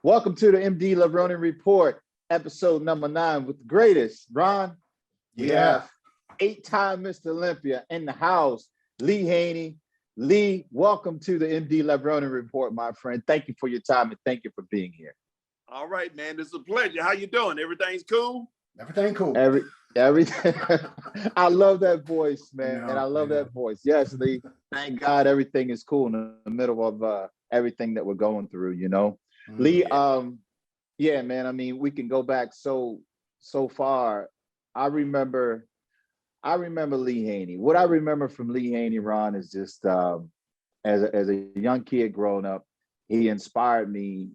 Welcome to the MD Levrone Report, episode number 9 with the greatest, Ron. We have 8-time Mr. Olympia in the house, Lee Haney. Lee, welcome to the MD Levrone Report, my friend. Thank you for your time and thank you for being here. All right, man. This is a pleasure. How you doing? Everything's cool? Everything cool. Everything. I love that voice, man. I love that voice. Yes, Lee. Thank God everything is cool in the middle of everything that we're going through, you know. Lee, yeah, man. I mean, we can go back so far. I remember Lee Haney. What I remember from Lee Haney, Ron, is just as a young kid growing up, he inspired me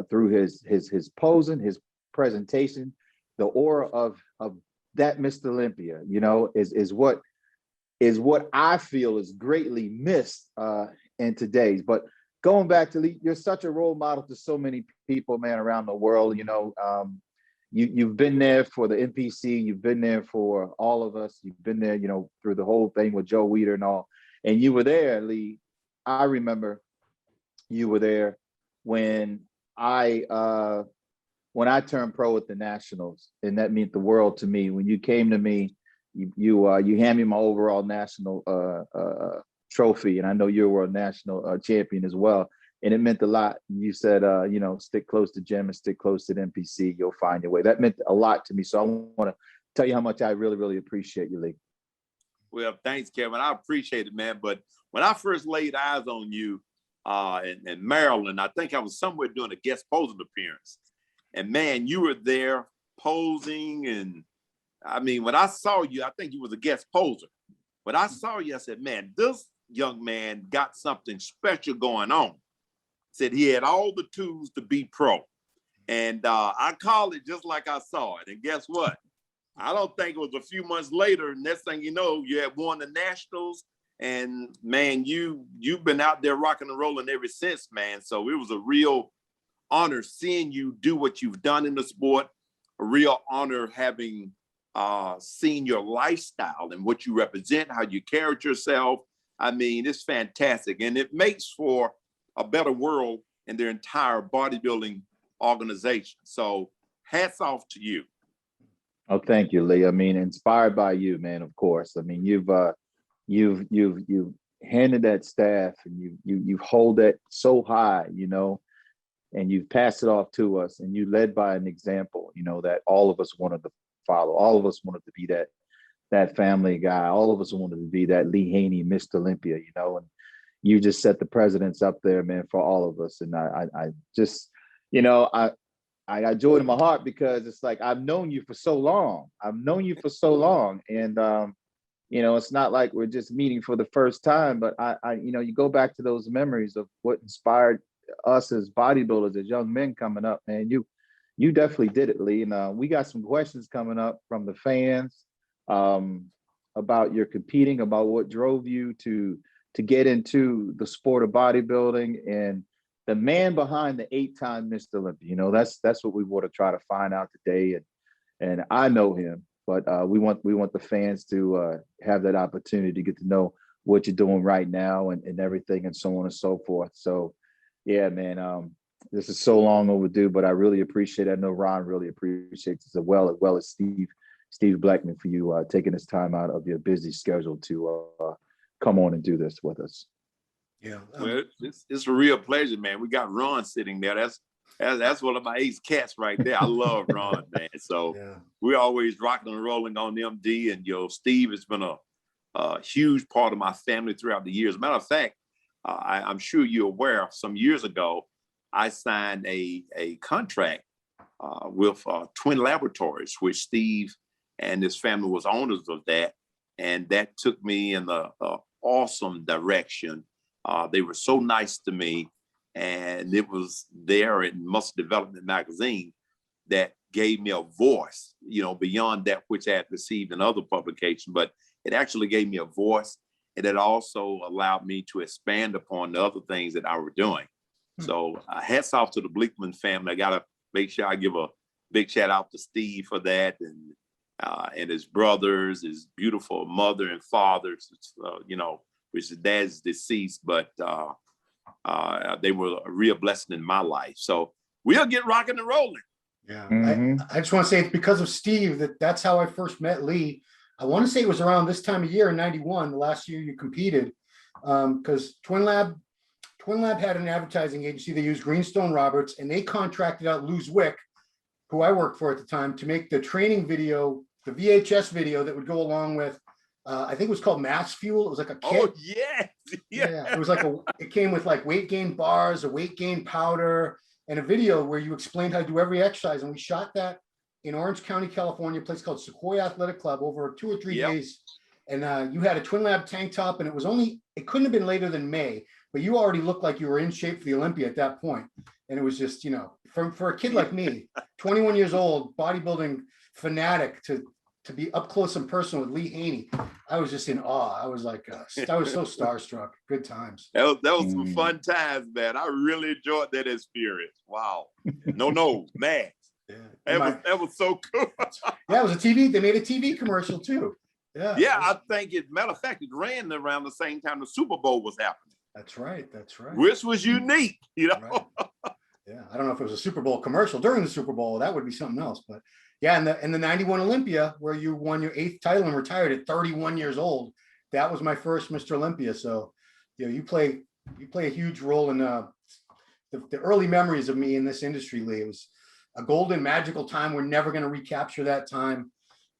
through his posing, his presentation, the aura of that Mr. Olympia. You know, is what I feel is greatly missed in today's. But going back to Lee, you're such a role model to so many people, man, around the world. You know, you've been there for the NPC. You've been there for all of us. You've been there, you know, through the whole thing with Joe Weider and all. And you were there, Lee. I remember you were there when I turned pro at the Nationals, and that meant the world to me. When you came to me, you handed me my overall national trophy, and I know you're a world national champion as well, and it meant a lot. You said, you know, stick close to Jim and stick close to the NPC. You'll find your way. That meant a lot to me. So I want to tell you how much I really, really appreciate you, Lee. Well, thanks, Kevin. I appreciate it, man. But when I first laid eyes on you in Maryland, I think I was somewhere doing a guest posing appearance. And man, you were there posing. And I mean, when I saw you, I think you was a guest poser. When I saw you, I said, man, this young man got something special going on. Said he had all the tools to be pro. And I called it just like I saw it. And guess what? I don't think it was a few months later. Next thing you know, you had won the Nationals. And man, you've been out there rocking and rolling ever since, man. So it was a real honor seeing you do what you've done in the sport. A real honor having seen your lifestyle and what you represent, how you carry yourself. I mean, it's fantastic. And it makes for a better world in their entire bodybuilding organization. So hats off to you. Oh, thank you, Lee. I mean, inspired by you, man, of course. I mean, you've handed that staff and you hold that so high, you know, and you've passed it off to us, and you led by an example, you know, that all of us wanted to follow. All of us wanted to be that family guy. All of us wanted to be that Lee Haney, Mr. Olympia, you know, and you just set the precedence up there, man, for all of us. And I just, you know, I got joy in my heart because it's like, I've known you for so long. And, you know, it's not like we're just meeting for the first time, but I you know, you go back to those memories of what inspired us as bodybuilders, as young men coming up, man. You definitely did it, Lee. And we got some questions coming up from the fans about your competing, about what drove you to get into the sport of bodybuilding, and the man behind the 8-time Mr. Olympia. You know, that's what we want to try to find out today. And I know him, but we want the fans to have that opportunity to get to know what you're doing right now and everything, and so on and so forth. So yeah, man, this is so long overdue, but I really appreciate it. I know Ron really appreciates it as well as Steve Blackman, for you taking this time out of your busy schedule to come on and do this with us. Yeah, well, it's a real pleasure, man. We got Ron sitting there. That's one of my ace cats right there. I love Ron, man. So we're always rocking and rolling on MD, and Steve has been a huge part of my family throughout the years. As a matter of fact, I'm sure you're aware, some years ago, I signed a contract with Twin Laboratories, which Steve and his family was owners of that. And that took me in the awesome direction. They were so nice to me. And it was there in Muscle Development magazine that gave me a voice, you know, beyond that which I had received in other publications. But it actually gave me a voice. And it also allowed me to expand upon the other things that I were doing. So hats off to the Bleekman family. I got to make sure I give a big shout out to Steve for that, and his brothers, his beautiful mother and fathers, you know, which his dad's deceased, but they were a real blessing in my life. So we'll get rocking and rolling. Yeah. I just want to say it's because of Steve that's how I first met Lee. I want to say it was around this time of year in 91, the last year you competed. Because Twin Lab had an advertising agency. They used Greenstone Roberts, and they contracted out Lou Zwick, who I worked for at the time, to make the training video, the VHS video that would go along with, I think it was called Mass Fuel. It was like a kit. Oh, yes. Yeah. It was like it came with like weight gain bars, a weight gain powder, and a video where you explained how to do every exercise. And we shot that in Orange County, California, a place called Sequoia Athletic Club over 2 or 3 days. And you had a Twin Lab tank top, and it couldn't have been later than May, but you already looked like you were in shape for the Olympia at that point. And it was just, for a kid like me, 21 years old, bodybuilding fanatic, to be up close and personal with Lee Haney, I was just in awe. I was like, I was so starstruck. Good times. That was some fun times, man. I really enjoyed that experience. Wow. No, man. Yeah. That was so cool. Yeah, it was a TV. They made a TV commercial too. Yeah. Yeah, I think matter of fact, it ran around the same time the Super Bowl was happening. That's right. Which was unique, Right. Yeah, I don't know if it was a Super Bowl commercial during the Super Bowl. That would be something else. But yeah, in the 91 Olympia, where you won your 8th title and retired at 31 years old, that was my first Mr. Olympia. So, you play a huge role in the early memories of me in this industry, Lee. It was a golden, magical time. We're never going to recapture that time.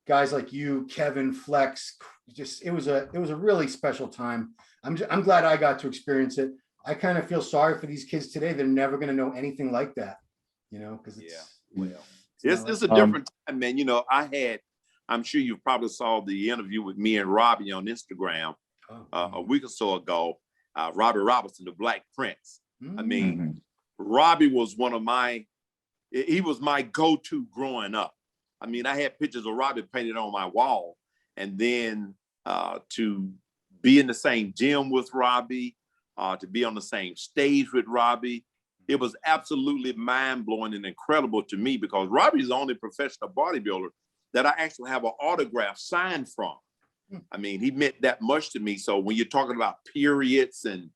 Guys like you, Kevin, Flex, it was a really special time. I'm glad I got to experience it. I kind of feel sorry for these kids today. They're never going to know anything like that, because it's a different time, man. I'm sure you probably saw the interview with me and Robbie on Instagram a week or so ago. Robbie Robertson, the Black Prince. I mean, Robbie was he was my go-to growing up. I mean, I had pictures of Robbie painted on my wall, and then to be in the same gym with Robbie, to be on the same stage with Robbie, it was absolutely mind-blowing and incredible to me, because Robbie's the only professional bodybuilder that I actually have an autograph signed from. I mean, he meant that much to me. So when you're talking about periods and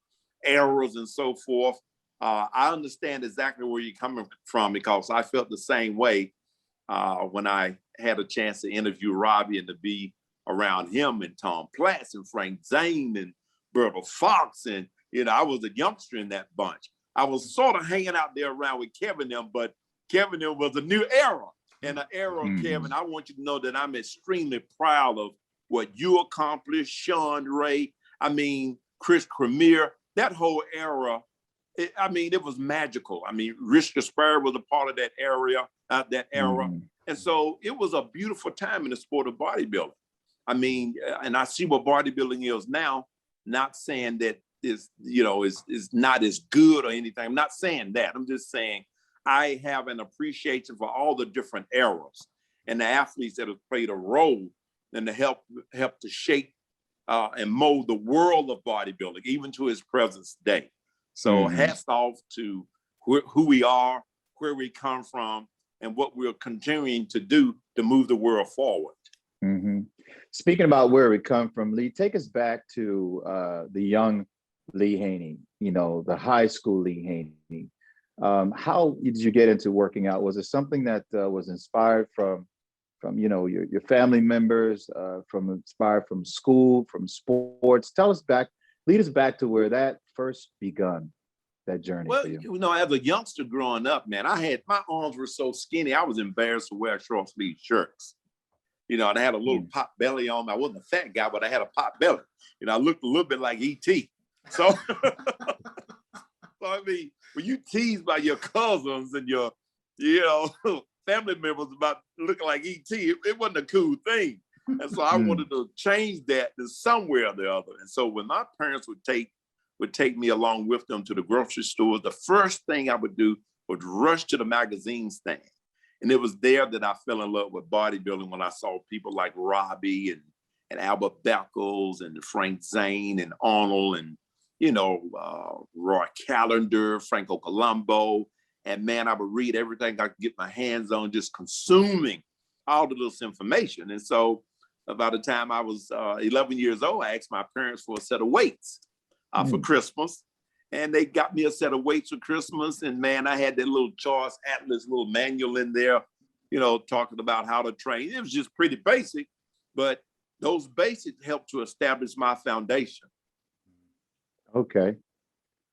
errors and so forth, I understand exactly where you're coming from, because I felt the same way when I had a chance to interview Robbie and to be around him and Tom Platz and Frank Zane and Barbell Fox. And, I was a youngster in that bunch. I was sort of hanging out there around with Kevin them, but Kevin them was a new era. And the era of Kevin, I want you to know that I'm extremely proud of what you accomplished, Sean Ray, Chris Cremier, that whole era. It was magical. Rich Gaspar was a part of that era. And so it was a beautiful time in the sport of bodybuilding. And I see what bodybuilding is now, not saying that is not as good or anything. I'm not saying that. I'm just saying I have an appreciation for all the different eras and the athletes that have played a role and to help to shape and mold the world of bodybuilding, even to its present day. So hats off to who we are, where we come from, and what we're continuing to do to move the world forward. Speaking about where we come from, Lee, take us back to the young Lee Haney, the high school Lee Haney. How did you get into working out? Was it something that was inspired from your family members, inspired from school, from sports? Lead us back to where that first begun, that journey for you. As a youngster growing up, man, my arms were so skinny, I was embarrassed to wear short sleeve shirts. I had a little pot belly on. I wasn't a fat guy, but I had a pot belly. I looked a little bit like E.T. So, when you teased by your cousins and your, family members about looking like E.T., it wasn't a cool thing. And so I wanted to change that to somewhere or the other. And so when my parents would take me along with them to the grocery store, the first thing I would do was rush to the magazine stand. And it was there that I fell in love with bodybuilding, when I saw people like Robbie and Albert Beckles and Frank Zane and Arnold and, Roy Callender, Franco Colombo. And man, I would read everything I could get my hands on, just consuming all of this information. And so by the time I was 11 years old, I asked my parents for a set of weights for Christmas. and they got me a set of weights for Christmas. And man, I had that little Charles Atlas little manual in there, you know, talking about how to train. It was just pretty basic, but those basics helped to establish my foundation. Okay.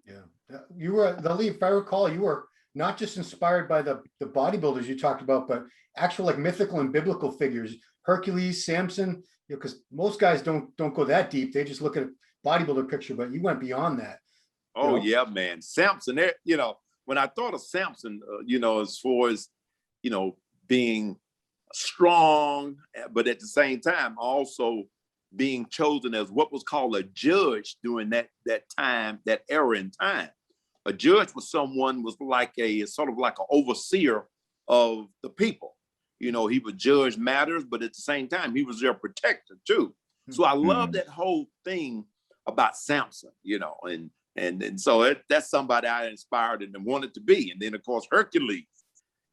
Yeah. You were, Lee, if I recall, you were not just inspired by the bodybuilders you talked about, but actual like mythical and biblical figures, Hercules, Samson, you know, because most guys don't go that deep. They just look at a bodybuilder picture, but you went beyond that. Oh, yeah, man. Samson, you know, when I thought of Samson, you know, as far as, you know, being strong, but at the same time, also being chosen as what was called a judge during that time, that era in time. A judge was someone was like a sort of like an overseer of the people. You know, he would judge matters, but at the same time, he was their protector too. So I love that whole thing about Samson, you know, and so that's somebody I inspired and wanted to be. And then of course, Hercules,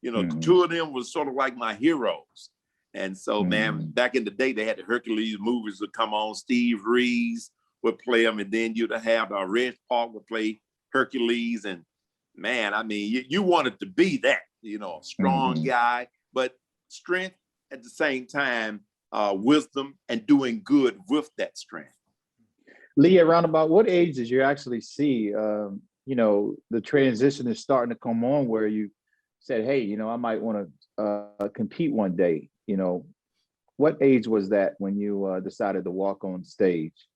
you know, two of them was sort of like my heroes. And so, man, back in the day, they had the Hercules movies would come on. Steve Reeves would play them, and then you'd have Reg Park would play Hercules. And man, I mean, you wanted to be that, you know, a strong guy, but strength at the same time, wisdom and doing good with that strength. Lee, around about what age did you actually see, you know, the transition is starting to come on where you said, hey, you know, I might want to compete one day? You know, what age was that when you decided to walk on stage?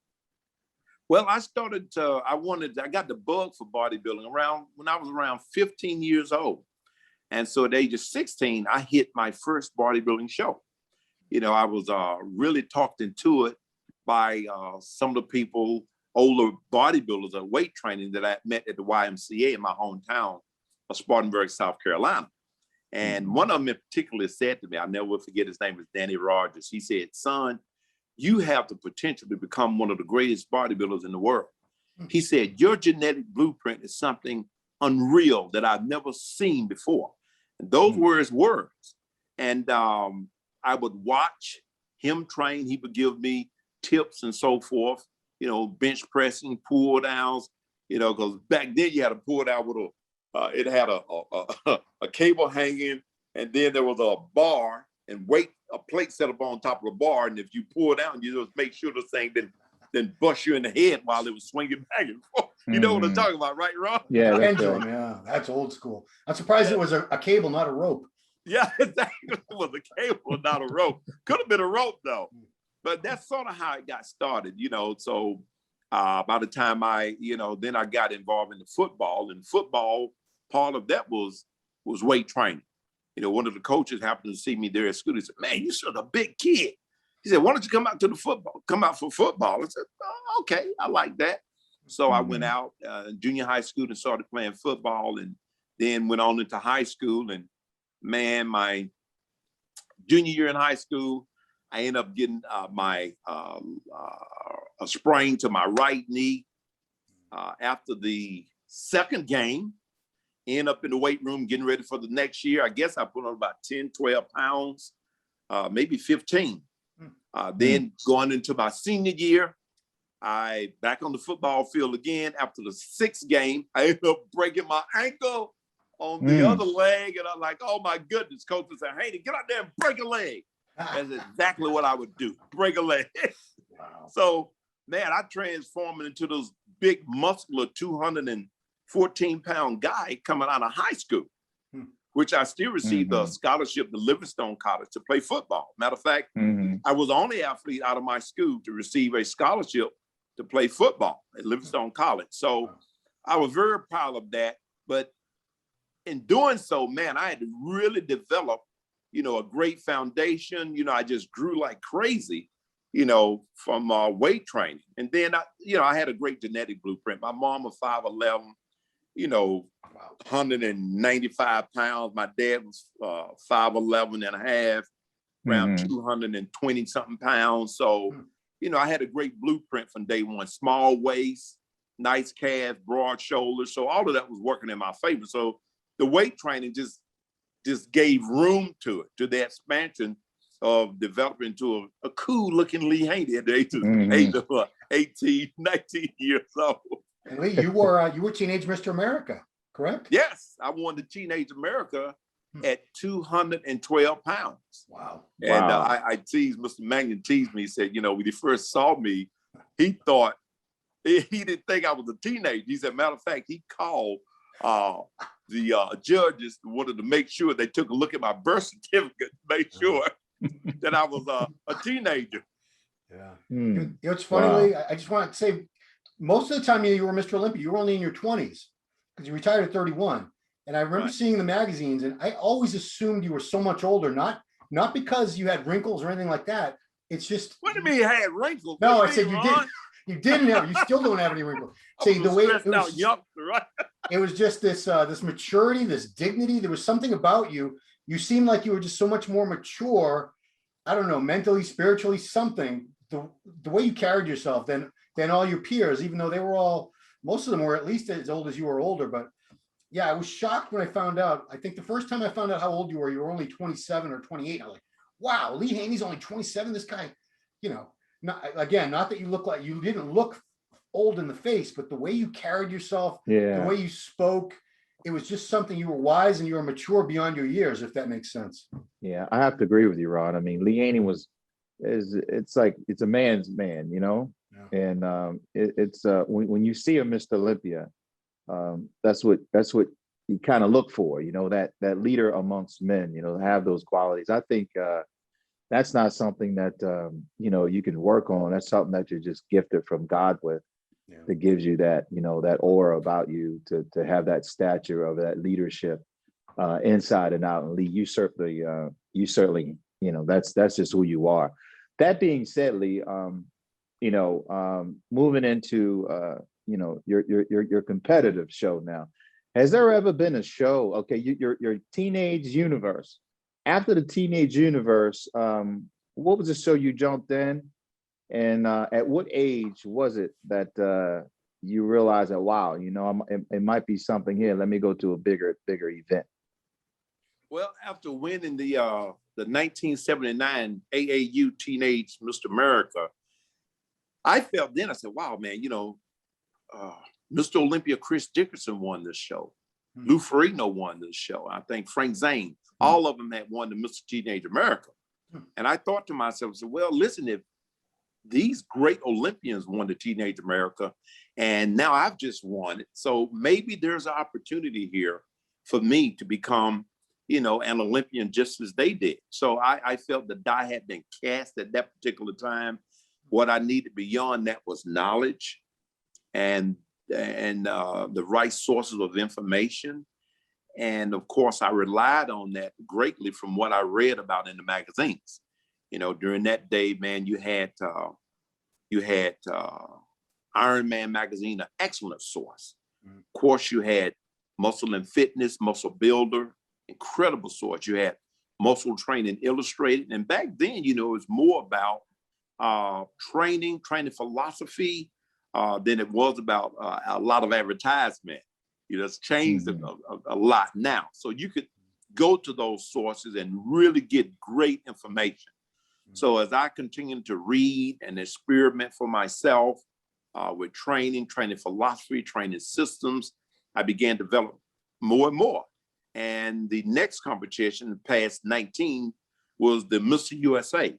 Well, I got the bug for bodybuilding when I was around 15 years old. And so at the age of 16, I hit my first bodybuilding show. You know, I was really talked into it by some of the people, older bodybuilders at weight training that I met at the YMCA in my hometown of Spartanburg, South Carolina. And one of them in particular said to me, I'll never forget, his name was Danny Rogers. He said, son, you have the potential to become one of the greatest bodybuilders in the world. He said, your genetic blueprint is something unreal that I've never seen before. And those were his words. And I would watch him train. He would give me tips and so forth, you know, bench pressing, pull downs, you know, because back then you had to pull down with it had a cable hanging, and then there was a bar and a plate set up on top of the bar. And if you pull down, you just make sure the thing didn't bust you in the head while it was swinging back and forth. You know what I'm talking about, right, Ron? Yeah, yeah, that's old school. I'm surprised it was a cable, not a rope. Yeah, exactly. It was a cable, not a rope. Could have been a rope though. But that's sort of how it got started, you know. So by the time then I got involved in the football, and football, part of that was weight training. You know, one of the coaches happened to see me there at school. He said, man, you're sort of a big kid. He said, why don't you come out for football? I said, oh, okay, I like that. So I went out junior high school and started playing football, and then went on into high school. And man, my junior year in high school, I ended up getting a sprain to my right knee. After the second game, end up in the weight room getting ready for the next year. I guess I put on about 10, 12 pounds, maybe 15. Then going into my senior year, I back on the football field again. After the sixth game, I ended up breaking my ankle on the other leg. And I'm like, oh my goodness. Coach said, hey, get out there and break a leg. That's exactly what I would do, break a leg. Wow. So, man, I transformed into those big, muscular 214-pound guy coming out of high school, which I still received a scholarship to Livingstone College to play football. Matter of fact, I was the only athlete out of my school to receive a scholarship to play football at Livingstone College. So I was very proud of that. But in doing so, man, I had to really develop, you know, a great foundation. You know, I just grew like crazy, you know, from weight training. And then, I had a great genetic blueprint. My mom was 5'11", you know, 195 pounds. My dad was 5'11 and a half, around 220 something pounds. So, you know, I had a great blueprint from day one. Small waist, nice calves, broad shoulders. So all of that was working in my favor. So the weight training just gave room to it, to the expansion of developing to a cool looking Lee Haney at the age of 18, 19 years old. And Lee, you were Teenage Mr. America, correct? Yes, I won the Teenage America at 212 pounds. Wow. And I teased, Mr. Mannion teased me, he said, when he first saw me, he thought, he didn't think I was a teenager. He said, matter of fact, he called the judges, wanted to make sure they took a look at my birth certificate to make sure that I was a teenager. Yeah. It's funny, Lee, I just want to say, most of the time you were Mr. Olympia, you were only in your 20s because you retired at 31. And I remember seeing the magazines, and I always assumed you were so much older, not because you had wrinkles or anything like that. It's just. What do you mean you had wrinkles? No, I said you didn't. You didn't have. You still don't have any wrinkles. See, the way it was, youngster, right? It was just this this maturity, this dignity. There was something about you. You seemed like you were just so much more mature. I don't know, mentally, spiritually, something. The way you carried yourself than all your peers, even though they were all, most of them were at least as old as you were older. But yeah, I was shocked when I found out. I think the first time I found out how old you were only 27 or 28. I was like, wow, Lee Haney's only 27. This guy, not that you didn't look old in the face, but the way you carried yourself, the way you spoke, it was just something. You were wise and you were mature beyond your years, if that makes sense. Yeah, I have to agree with you, Ron. I mean, Lee Haney it's a man's man, and it's when you see a Mr. Olympia, that's what you kind of look for, that leader amongst men, have those qualities. I think that's not something that you can work on. That's something that you're just gifted from God with, that gives you that that aura about you to have that stature of that leadership inside and out. And Lee, you certainly that's just who you are. That being said, Lee, moving into your competitive show now, has there ever been a show? Okay, your teenage universe. After the teenage universe, what was the show you jumped in, and at what age was it that you realized that wow, it might be something here? Let me go to a bigger event. Well, after winning the 1979 AAU Teenage Mr. America, I felt then, I said, wow, man, Mr. Olympia Chris Dickerson won this show. Lou Ferrigno won this show. I think Frank Zane, all of them had won the Mr. Teenage America. And I thought to myself, I said, well, listen, if these great Olympians won the Teenage America, and now I've just won it, so maybe there's an opportunity here for me to become an Olympian just as they did. So I felt the die had been cast at that particular time. What I needed beyond that was knowledge and the right sources of information. And of course, I relied on that greatly from what I read about in the magazines. During that day, man, you had Iron Man magazine, an excellent source. Of course, you had Muscle and Fitness, Muscle Builder, incredible source. You had Muscle Training Illustrated. And back then, it was more about training philosophy than it was about a lot of advertisement. It's changed a lot now. So you could go to those sources and really get great information. So as I continued to read and experiment for myself with training philosophy, training systems, I began to develop more and more. And the next competition, past 19, was the Mr. USA.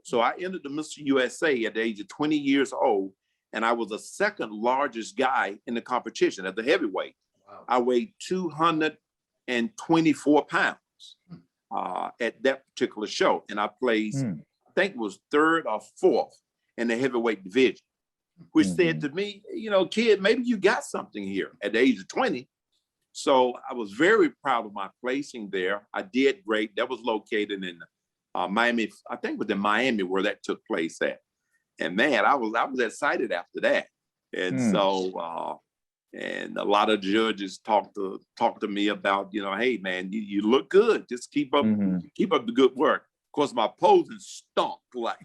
So I entered the Mr. USA at the age of 20 years old, and I was the second largest guy in the competition at the heavyweight. Wow. I weighed 224 pounds at that particular show, and I placed, I think it was third or fourth in the heavyweight division, which said to me, kid, maybe you got something here at the age of 20. So I was very proud of my placing there. I did great. That was located in Miami. I think it was in Miami where that took place at. And man, I was excited after that. And so, and a lot of judges talked to me about, hey man, you look good. Just keep up the good work. Of course, my posing stunk. I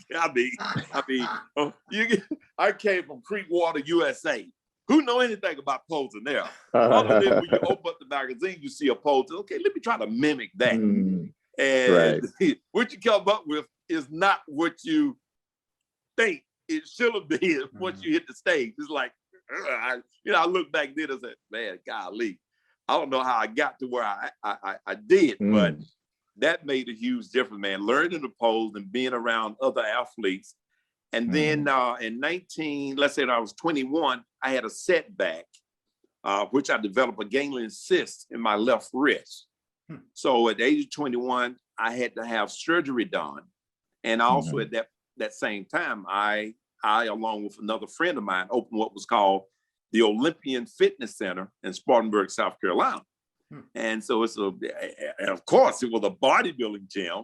came from Creekwater, USA. Who know anything about posing there? Other than when you open up the magazine, you see a pose. Okay, let me try to mimic that. And what you come up with is not what you think it should have been once you hit the stage. It's like I look back then and said, man, golly, I don't know how I got to where I did, but that made a huge difference, man. Learning the pose and being around other athletes. And then in let's say I was 21, I had a setback, which I developed a ganglion cyst in my left wrist. So at the age of 21, I had to have surgery done. And also at that same time, I, along with another friend of mine, opened what was called the Olympian Fitness Center in Spartanburg, South Carolina. And so and of course, it was a bodybuilding gym.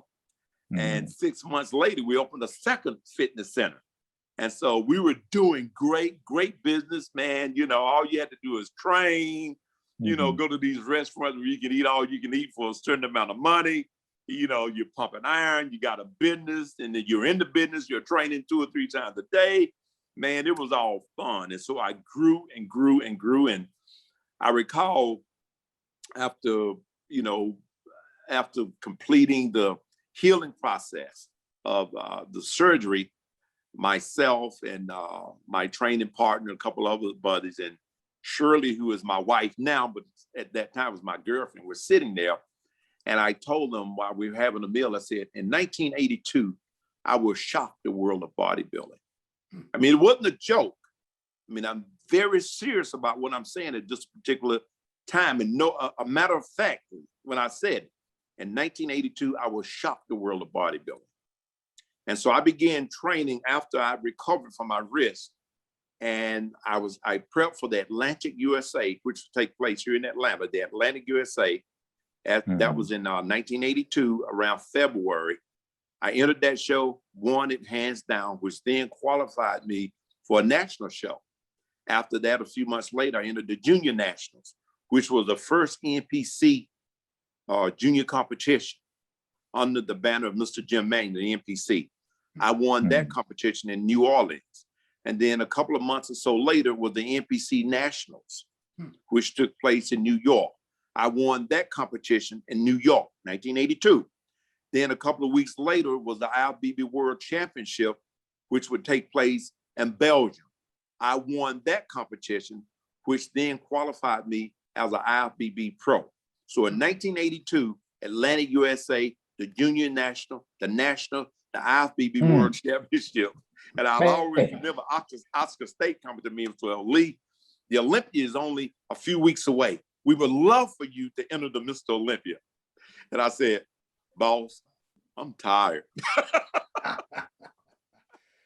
And 6 months later, we opened a second fitness center. And so we were doing great business, man. All you had to do is train, go to these restaurants where you can eat all you can eat for a certain amount of money. You're pumping iron, you got a business, and then you're in the business, you're training 2 or 3 times a day. Man, it was all fun. And so I grew and grew and grew. And I recall after completing the healing process of the surgery, myself and my training partner, a couple of other buddies, and Shirley, who is my wife now, but at that time was my girlfriend, we're sitting there. And I told them while we were having a meal, I said, in 1982, I will shock the world of bodybuilding. I mean, it wasn't a joke. I mean, I'm very serious about what I'm saying at this particular time. And a matter of fact, when I said in 1982, I will shock the world of bodybuilding. And so I began training after I recovered from my wrist. And I prepped for the Atlantic USA, which would take place here in Atlanta, the Atlantic USA. That was in 1982, around February. I entered that show, won it hands down, which then qualified me for a national show. After that, a few months later, I entered the Junior Nationals, which was the first NPC junior competition under the banner of Mr. Jim Manning, the NPC. I won that competition in New Orleans. And then a couple of months or so later was the NPC Nationals, which took place in New York. I won that competition in New York, 1982. Then a couple of weeks later was the IFBB World Championship, which would take place in Belgium. I won that competition, which then qualified me as an IFBB pro. So in 1982, Atlantic USA, the Junior National, the National, the IFBB World Championship. And I'll always remember Oscar State coming to me and said, Lee, the Olympia is only a few weeks away. We would love for you to enter the Mr. Olympia. And I said, boss, I'm tired.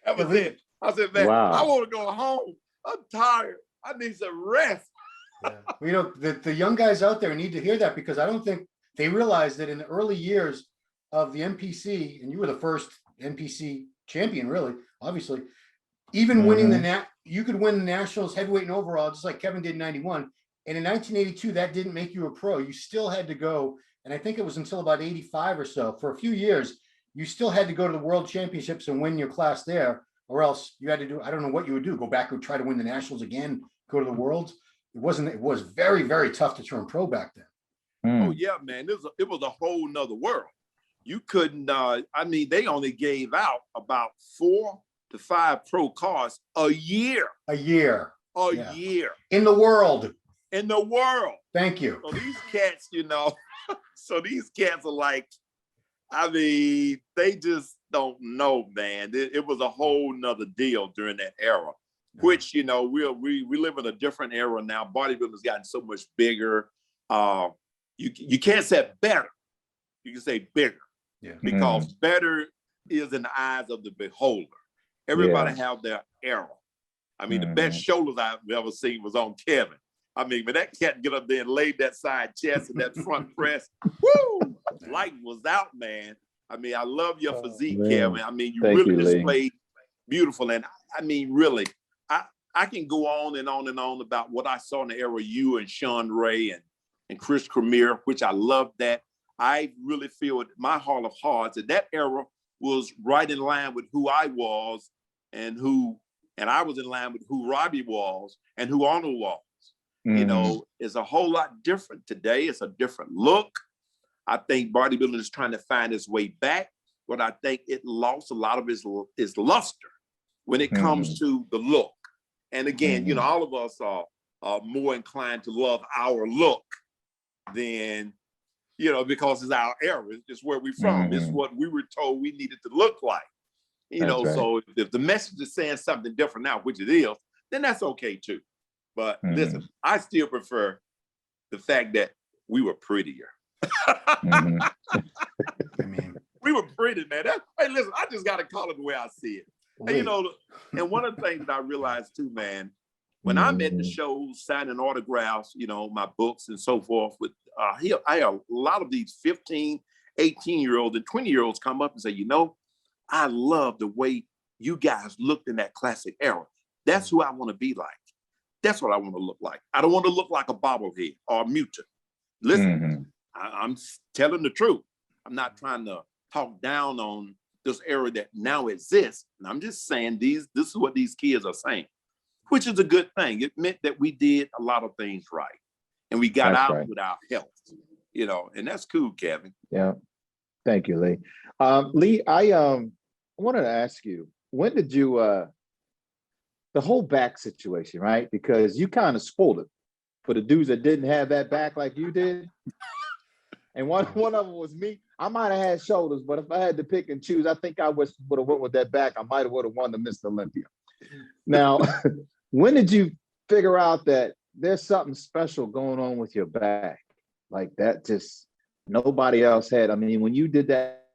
That was it. I said, man, I want to go home. I'm tired. I need some rest. Well, the young guys out there need to hear that, because I don't think they realize that in the early years of the NPC, and you were the first NPC champion, really, obviously, even winning you could win the Nationals heavyweight and overall, just like Kevin did in 91. And in 1982, that didn't make you a pro. You still had to go, and I think it was until about 85 or so, for a few years, you still had to go to the World Championships and win your class there, or else you had to do, I don't know what you would do, go back and try to win the Nationals again, go to the Worlds. It was very, very tough to turn pro back then. Oh yeah, man, it was a whole nother world. You couldn't, they only gave out about 4 to 5 pro cards a year. A year. Year. In the world. In the world. Thank you. So these cats, so these cats are like, they just don't know, man. It was a whole nother deal during that era, which, we live in a different era now. Bodybuilding's gotten so much bigger. You can't say better. You can say bigger. Yeah. Because better is in the eyes of the beholder. Everybody have their era. I mean, the best shoulders I've ever seen was on Kevin. I mean, when that cat get up there and laid that side chest and that front press, woo, light was out, man. I mean, I love your physique, Kevin. I mean, you really displayed beautiful. And I mean, really, I can go on and on and on about what I saw in the era, you and Sean Ray and Chris Cormier, which I love that. I really feel it, my heart of hearts, that era was right in line with who I was and I was in line with who Robbie was and who Arnold was. It's a whole lot different today. It's a different look. I think bodybuilding is trying to find its way back, but I think it lost a lot of its luster when it comes to the look. And again, you know, all of us are more inclined to love our look than, you know, because it's our era. It's where we're from. It's what we were told we needed to look like. You know, so if the message is saying something different now, which it is, then that's okay too. But listen, I still prefer the fact that we were prettier. I mean, we were pretty, man. Hey, listen, I just got to call it the way I see it. And, you know, and one of the things that I realized too, man, when I'm at the shows signing autographs, you know, my books and so forth, with I have a lot of these 15, 18-year-olds and 20-year-olds come up and say, you know, I love the way you guys looked in that classic era. That's who I want to be like. That's what I want to look like. I don't want to look like a bobblehead or a mutant. Listen, I'm telling the truth. I'm not trying to talk down on this era that now exists. And I'm just saying this is what these kids are saying, which is a good thing. It meant that we did a lot of things right. And we got out with our health, you know, and that's cool, Kevin. Yeah. Thank you, Lee. Lee, I wanted to ask you, when did you, the whole back situation, right? Because you kind of spoiled it for the dudes that didn't have that back like you did. And one of them was me. I might have had shoulders, but if I had to pick and choose, I think I would have went with that back. I might have would have won the Mr. Olympia. Now, when did you figure out that there's something special going on with your back? Like that just nobody else had. I mean, when you did that,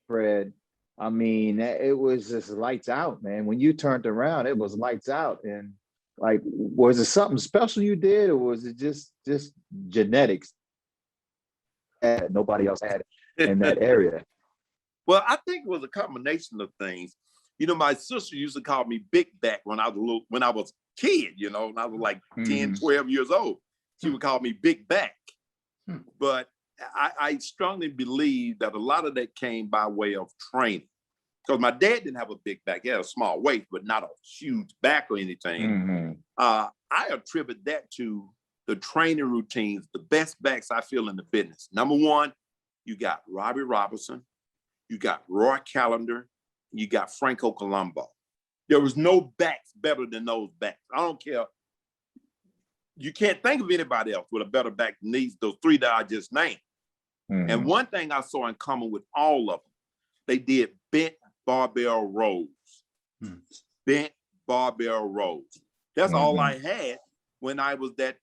Fred, I mean, it was just lights out, man. When you turned around, it was lights out. And like, was it something special you did, or was it just genetics that nobody else had in that area? Well, I think it was a combination of things. You know, my sister used to call me Big Back when I was a kid, you know, when I was like 10, 12 years old. She would call me Big Back. But I strongly believe that a lot of that came by way of training. Because my dad didn't have a big back. He had a small waist, but not a huge back or anything. I attribute that to the training routines, the best backs I feel in the business. Number one, you got Robbie Robertson, you got Roy Callender, you got Franco Colombo. There was no backs better than those backs. I don't care. You can't think of anybody else with a better back than those three that I just named. And one thing I saw in common with all of them, they did bent barbell rows. Bent barbell rows. That's all I had when I was that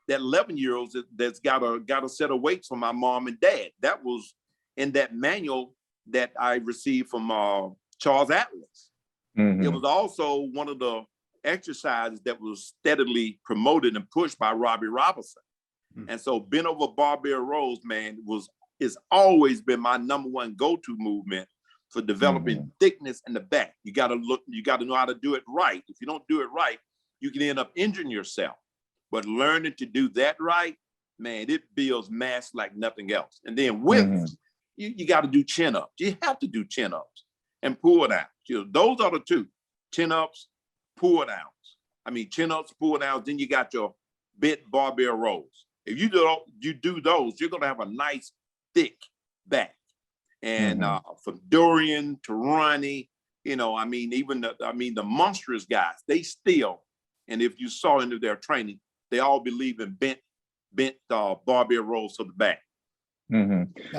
11-year-old that's got a set of weights from my mom and dad. That was in that manual that I received from Charles Atlas. It was also one of the exercises that was steadily promoted and pushed by Robbie Robertson. And so bent over barbell rows, man, it's always been my number one go-to movement for developing thickness in the back. You got to know how to do it right. If you don't do it right, you can end up injuring yourself. But learning to do that right, man, it builds mass like nothing else. And then width, you got to do chin-ups. You have to do chin-ups and pull-downs. You know, those are the two, chin-ups, pull-downs. I mean, chin-ups, pull-downs, then you got your bent barbell rows. If you do those, you're going to have a nice, thick back. And from Dorian to Ronnie, you know, I mean, even the monstrous guys, they still, and if you saw into their training, they all believe in bent barbell rolls to the back.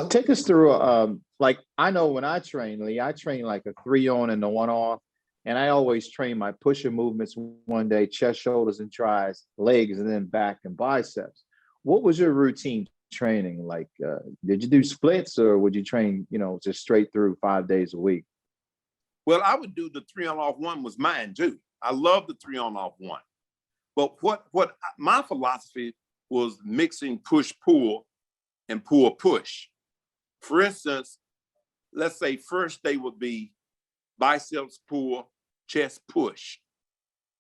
Take us through, like, I know when I train, Lee, I train like a 3 on and a 1 off. And I always train my pusher movements one day, chest, shoulders, and tries, legs, and then back and biceps. What was your routine training? Like, did you do splits, or would you train, you know, just straight through 5 days a week? Well, I would do the 3 on off 1 was mine too. I love the 3 on off 1. But what my philosophy was mixing push pull and pull push. For instance, let's say first day would be biceps pull, chest push.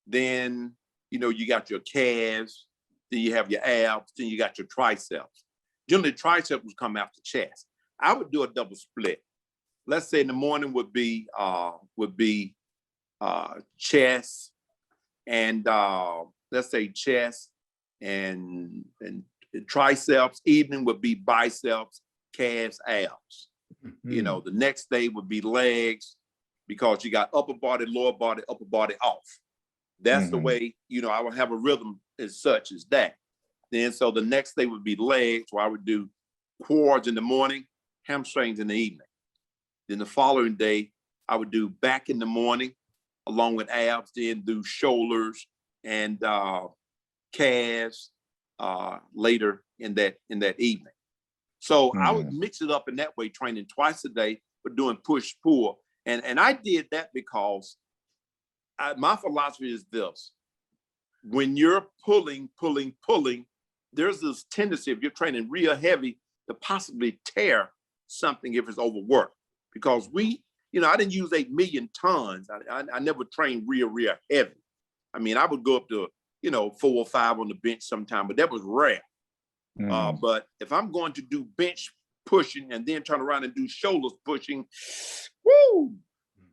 Then, you know, you got your calves, then you have your abs, then you got your triceps. Generally, triceps would come after chest. I would do a double split. Let's say in the morning would be chest and let's say chest and triceps. Evening would be biceps, calves, abs. You know, the next day would be legs, because you got upper body, lower body, upper body off. That's the way, you know, I would have a rhythm as such as that. Then, so the next day would be legs, where I would do quads in the morning, hamstrings in the evening. Then the following day, I would do back in the morning, along with abs, then do shoulders and calves later in that evening. So I would mix it up in that way, training twice a day, but doing push pull. And I did that because my philosophy is this: when you're pulling, there's this tendency, if you're training real heavy, to possibly tear something if it's overworked. Because you know, I didn't use 8 million tons. I never trained real heavy. I mean, I would go up to, you know, 4 or 5 on the bench sometime, but that was rare. But if I'm going to do bench pushing and then turn around and do shoulders pushing, woo!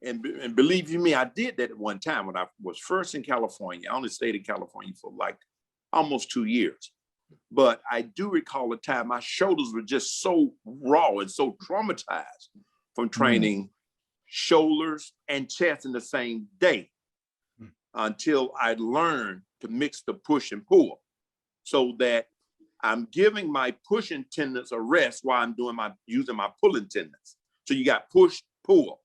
And believe you me, I did that at one time when I was first in California. I only stayed in California for like almost 2 years. But I do recall a time my shoulders were just so raw and so traumatized from training shoulders and chest in the same day until I learned to mix the push and pull, so that I'm giving my pushing tendons a rest while I'm using my pulling tendons. So you got push, pull.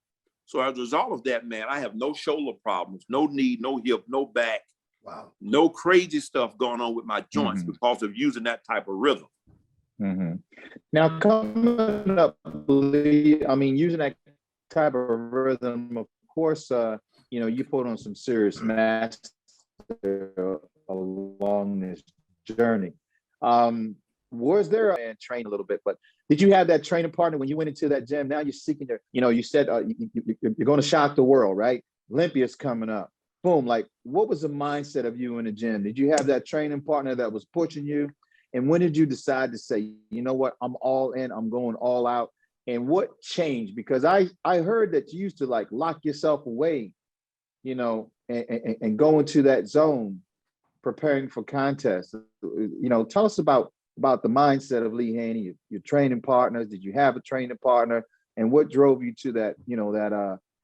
So as a result of that, man, I have no shoulder problems, no knee, no hip, no back. Wow. No crazy stuff going on with my joints because of using that type of rhythm. Now, coming up, I mean, using that type of rhythm, of course, you know, you put on some serious mass along this journey. Was there and train a little bit, but did you have that training partner when you went into that gym? Now you're seeking to, you know, you said you're going to shock the world, right? Olympia's coming up. Boom. Like, what was the mindset of you in the gym? Did you have that training partner that was pushing you? And when did you decide to say, you know what, I'm all in, I'm going all out? And what changed? Because I heard that you used to like lock yourself away, you know, and go into that zone preparing for contests. You know, tell us about the mindset of Lee Haney, your training partners. Did you have a training partner? And what drove you to that, you know,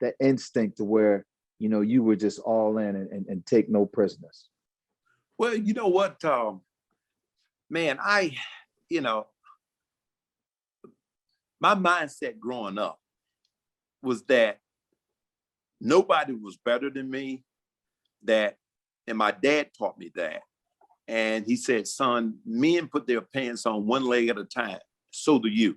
that instinct to where, you know, you were just all in and take no prisoners? Well, you know what, man, you know, my mindset growing up was that nobody was better than me, and my dad taught me that. And he said, son, men put their pants on one leg at a time. So do you.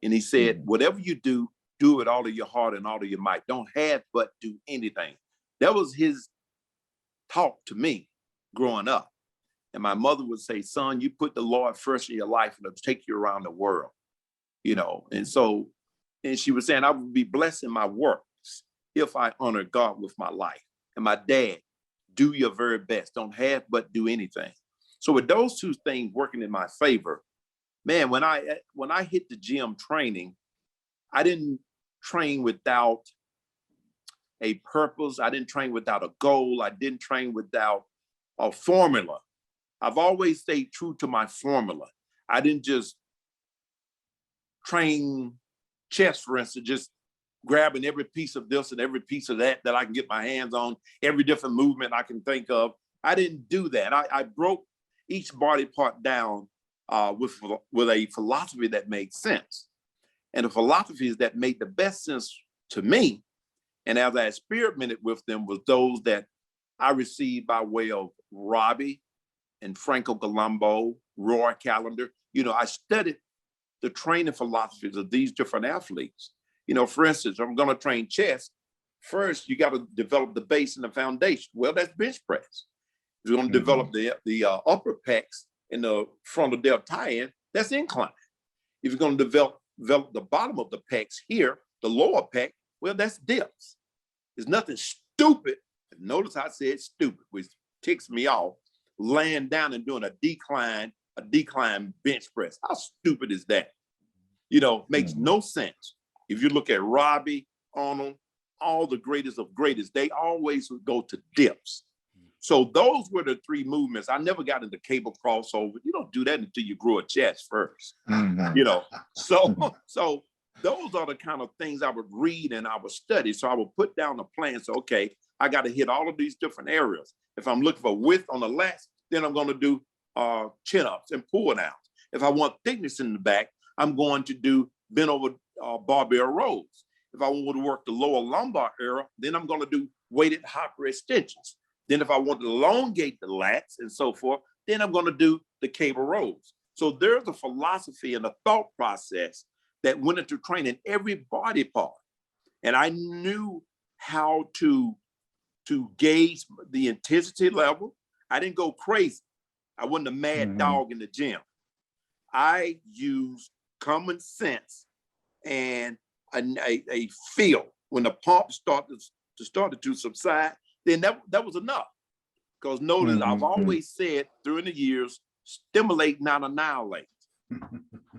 And he said, whatever you do, do it all of your heart and all of your might. Don't have but do anything. That was his talk to me growing up. And my mother would say, son, you put the Lord first in your life and it'll take you around the world, you know. And so, and she was saying, I would be blessed in my works if I honor God with my life. And my dad, do your very best. Don't have but do anything. So with those two things working in my favor, man, when I hit the gym training, I didn't train without a purpose. I didn't train without a goal. I didn't train without a formula. I've always stayed true to my formula. I didn't just train chest, for instance, just grabbing every piece of this and every piece of that I can get my hands on, every different movement I can think of. I didn't do that. I broke each body part down with a philosophy that made sense. And the philosophies that made the best sense to me, and as I experimented with them, was those that I received by way of Robbie and Franco Colombo, Roy Callender. You know, I studied the training philosophies of these different athletes. You know, for instance, I'm going to train chest. First, you got to develop the base and the foundation. Well, that's bench press. If you're going to develop the upper pecs in the frontal deltoid, that's incline. If you're going to develop the bottom of the pecs here, the lower pec, well, that's dips. There's nothing stupid. Notice I said stupid, which ticks me off, laying down and doing a decline bench press. How stupid is that? You know, makes no sense. If you look at Robbie, Arnold, all the greatest of greatest, they always would go to dips. So those were the three movements. I never got into cable crossover. You don't do that until you grow a chest first, you know. So those are the kind of things I would read and I would study. So I would put down a plan. So, okay, I got to hit all of these different areas. If I'm looking for width on the lats, then I'm going to do chin-ups and pull-downs. If I want thickness in the back, I'm going to do bent over barbell rows. If I want to work the lower lumbar area, then I'm going to do weighted hopper extensions. Then if I want to elongate the lats and so forth, then I'm going to do the cable rows. So there's a philosophy and a thought process that went into training every body part. And I knew how to gauge the intensity level. I didn't go crazy. I wasn't a mad dog in the gym. I used common sense and a feel. When the pump started to subside, then that was enough. Because notice I've always said during the years, stimulate, not annihilate.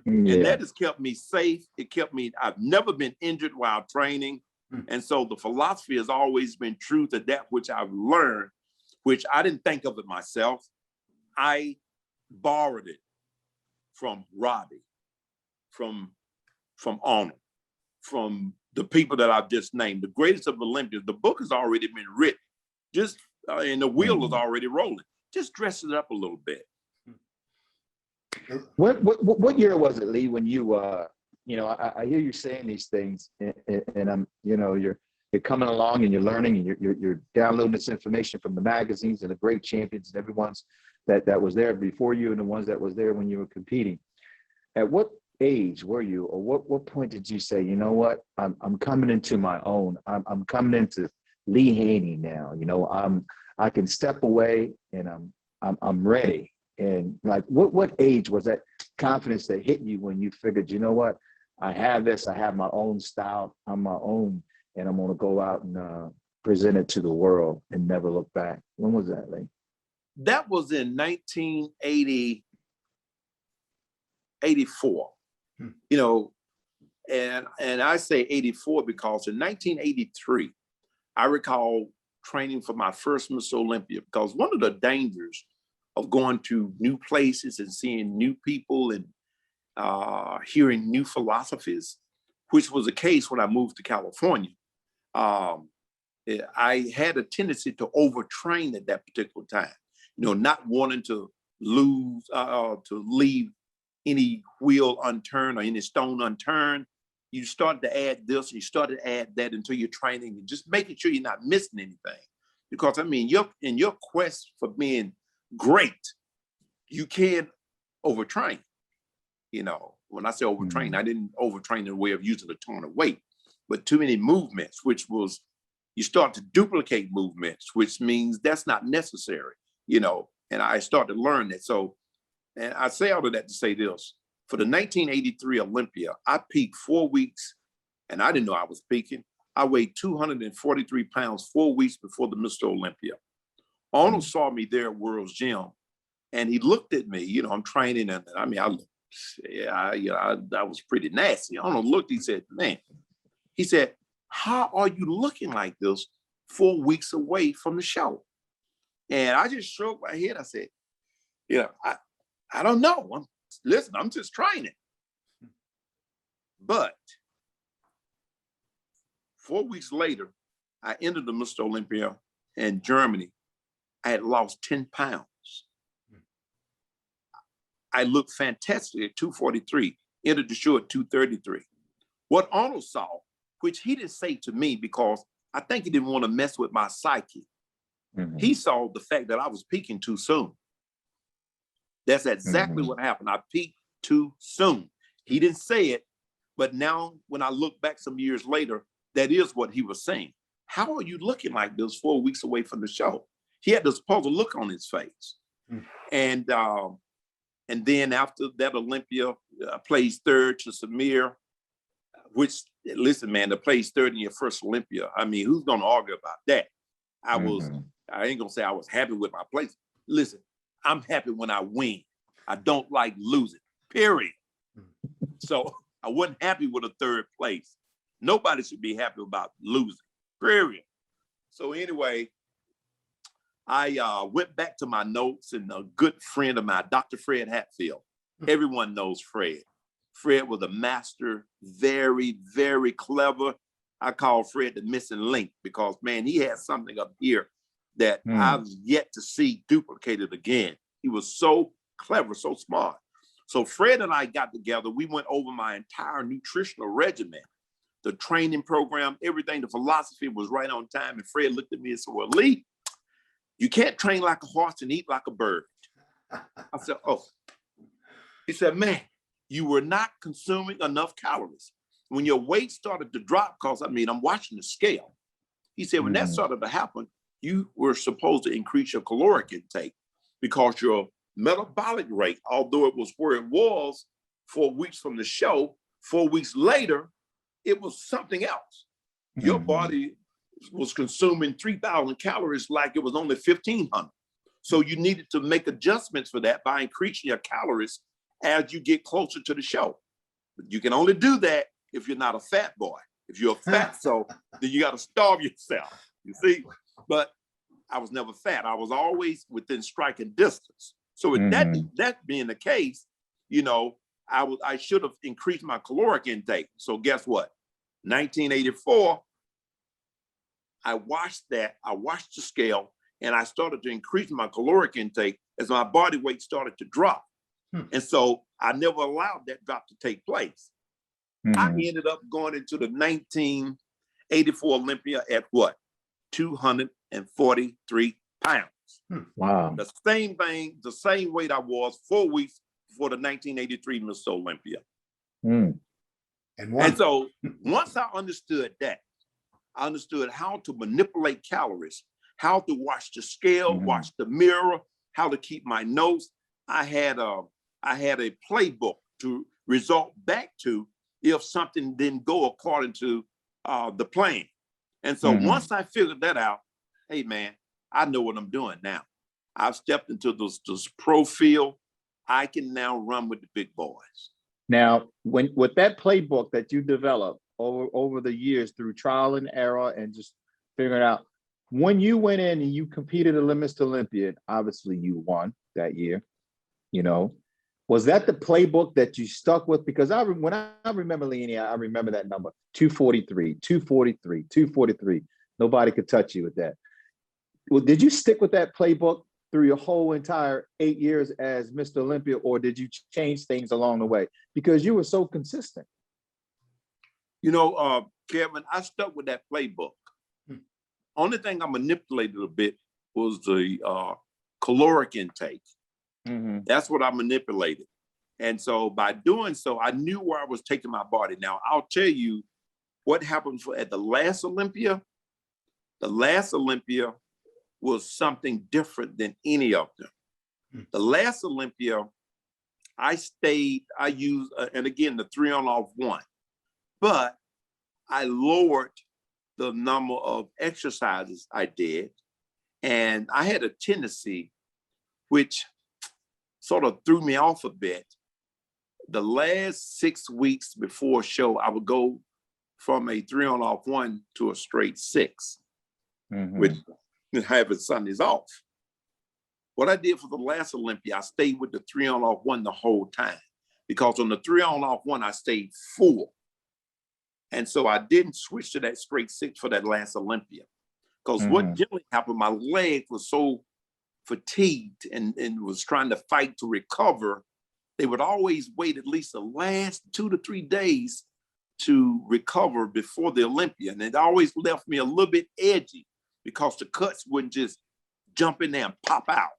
And that has kept me safe. It kept me, I've never been injured while training. And so the philosophy has always been true to that which I've learned, which I didn't think of it myself. I borrowed it from Robbie, from Arnold, from the people that I've just named, the greatest of Olympians. The book has already been written, just and the wheel is already rolling. Just dress it up a little bit. What year was it, Lee, when you I hear you saying these things, and I'm you're coming along and you're learning and you're downloading this information from the magazines and the great champions and everyone's that was there before you and the ones that was there when you were competing. At what age were you, or what point did you say, you know what, I'm coming into my own. I'm coming into Lee Haney now. I can step away and I'm ready. And like, what age was that confidence that hit you when you figured, you know what, I have this, I have my own style, I'm my own, and I'm going to go out and present it to the world and never look back? When was that, Lee? That was in 1984. And I say 84 because in 1983, I recall training for my first Mr. Olympia, because one of the dangers of going to new places and seeing new people and hearing new philosophies, which was the case when I moved to California. I had a tendency to overtrain at that particular time, not wanting to leave any wheel unturned or any stone unturned. You started to add this, you started to add that into your training, and just making sure you're not missing anything. Because in your quest for being great, you can overtrain. When I say overtrain, I didn't overtrain in the way of using a ton of weight, but too many movements, which was, you start to duplicate movements, which means that's not necessary, and I started to learn that. So, and I say all of that to say this, for the 1983 Olympia, I peaked 4 weeks, and I didn't know I was peaking. I weighed 243 pounds 4 weeks before the Mr. Olympia. Arnold saw me there at World's Gym, and he looked at me, I'm training, and I was pretty nasty. Arnold looked, he said, man, he said, how are you looking like this 4 weeks away from the show? And I just shook my head. I said, I don't know. I'm just training. But 4 weeks later, I entered the Mr. Olympia in Germany. I had lost 10 pounds. I looked fantastic at 243, entered the show at 233. What Arnold saw, which he didn't say to me because I think he didn't want to mess with my psyche, he saw the fact that I was peaking too soon. That's exactly what happened. I peaked too soon. He didn't say it, but now when I look back some years later, that is what he was saying. How are you looking like this 4 weeks away from the show? He had this puzzled look on his face. And then after that Olympia, I placed third to Samir, which, listen, man, to place third in your first Olympia, I mean, who's going to argue about that? I ain't going to say I was happy with my place. Listen, I'm happy when I win. I don't like losing, period. So I wasn't happy with a third place. Nobody should be happy about losing, period. So anyway, I went back to my notes, and a good friend of mine, Dr. Fred Hatfield. Everyone knows Fred. Fred was a master, very, very clever. I call Fred the missing link because, man, he had something up here that I've yet to see duplicated again. He was so clever, so smart. So Fred and I got together. We went over my entire nutritional regimen, the training program, everything. The philosophy was right on time. And Fred looked at me and said, well, Lee, you can't train like a horse and eat like a bird. I said, oh. He said, man, you were not consuming enough calories. When your weight started to drop, because I'm watching the scale. He said, when that started to happen, you were supposed to increase your caloric intake because your metabolic rate, although it was where it was 4 weeks from the show, 4 weeks later, it was something else. Your body was consuming 3,000 calories like it was only 1,500. So you needed to make adjustments for that by increasing your calories as you get closer to the show. But you can only do that if you're not a fat boy. If you're a fat soul, then you got to starve yourself, you see? But I was never fat. I was always within striking distance. So with that being the case, you know, I should have increased my caloric intake. So guess what? 1984, I watched the scale, and I started to increase my caloric intake as my body weight started to drop. And so I never allowed that drop to take place. I ended up going into the 1984 Olympia at what? 243 pounds. Wow. The same thing, the same weight I was 4 weeks before the 1983 Mr. Olympia. And so once I understood that, I understood how to manipulate calories, how to watch the scale, watch the mirror, how to keep my notes. I had a playbook to resort back to if something didn't go according to the plan. And so once I figured that out, hey man, I know what I'm doing now. I've stepped into this pro field. I can now run with the big boys. Now, with that playbook that you developed over the years through trial and error and just figuring out, when you went in and you competed at Mr. Olympia, obviously you won that year, you know, was that the playbook that you stuck with? Because when I remember Lee, I remember that number, 243, 243, 243. Nobody could touch you with that. Well, did you stick with that playbook through your whole entire 8 years as Mr. Olympia, or did you change things along the way? Because you were so consistent. You know, Kevin, I stuck with that playbook. Only thing I manipulated a bit was the caloric intake. That's what I manipulated. And so by doing so, I knew where I was taking my body. Now, I'll tell you what happened at the last Olympia. The last Olympia was something different than any of them. The last Olympia, I used, and again, the 3-on-off-1, but I lowered the number of exercises I did. And I had a tendency, which sort of threw me off a bit. The last 6 weeks before a show, I would go from a 3-on-off-1 to a straight 6, with having Sundays off. What I did for the last Olympia, I stayed with the 3-on-off-1 the whole time, because on the 3-on-off-1, I stayed full. And so I didn't switch to that straight 6 for that last Olympia, because what generally happened, my leg was so fatigued and was trying to fight to recover. They would always wait at least the last 2 to 3 days to recover before the Olympia. And it always left me a little bit edgy because the cuts wouldn't just jump in there and pop out.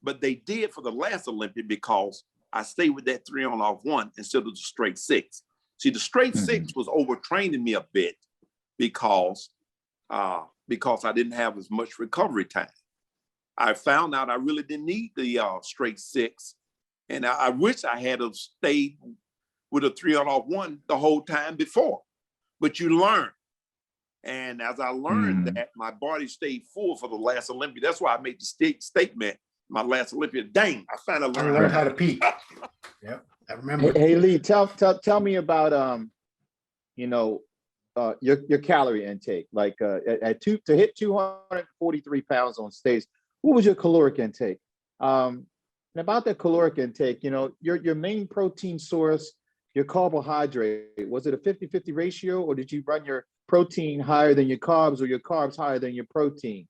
But they did for the last Olympia because I stayed with that 3-on-off-1 instead of the straight 6. See, the straight 6 was overtraining me a bit because I didn't have as much recovery time. I found out I really didn't need the straight 6. And I wish I had have stayed with a 3-on-off-1 the whole time before. But you learn. And as I learned that, my body stayed full for the last Olympia. That's why I made the statement, my last Olympia. Dang, I finally learned how to peak. Yep, I remember. Hey Lee, tell me about your calorie intake. Like to hit 243 pounds on stage, what was your caloric intake? And about that caloric intake, you know, your main protein source your carbohydrate, was it a 50-50 ratio, or did you run your protein higher than your carbs, or your carbs higher than your protein?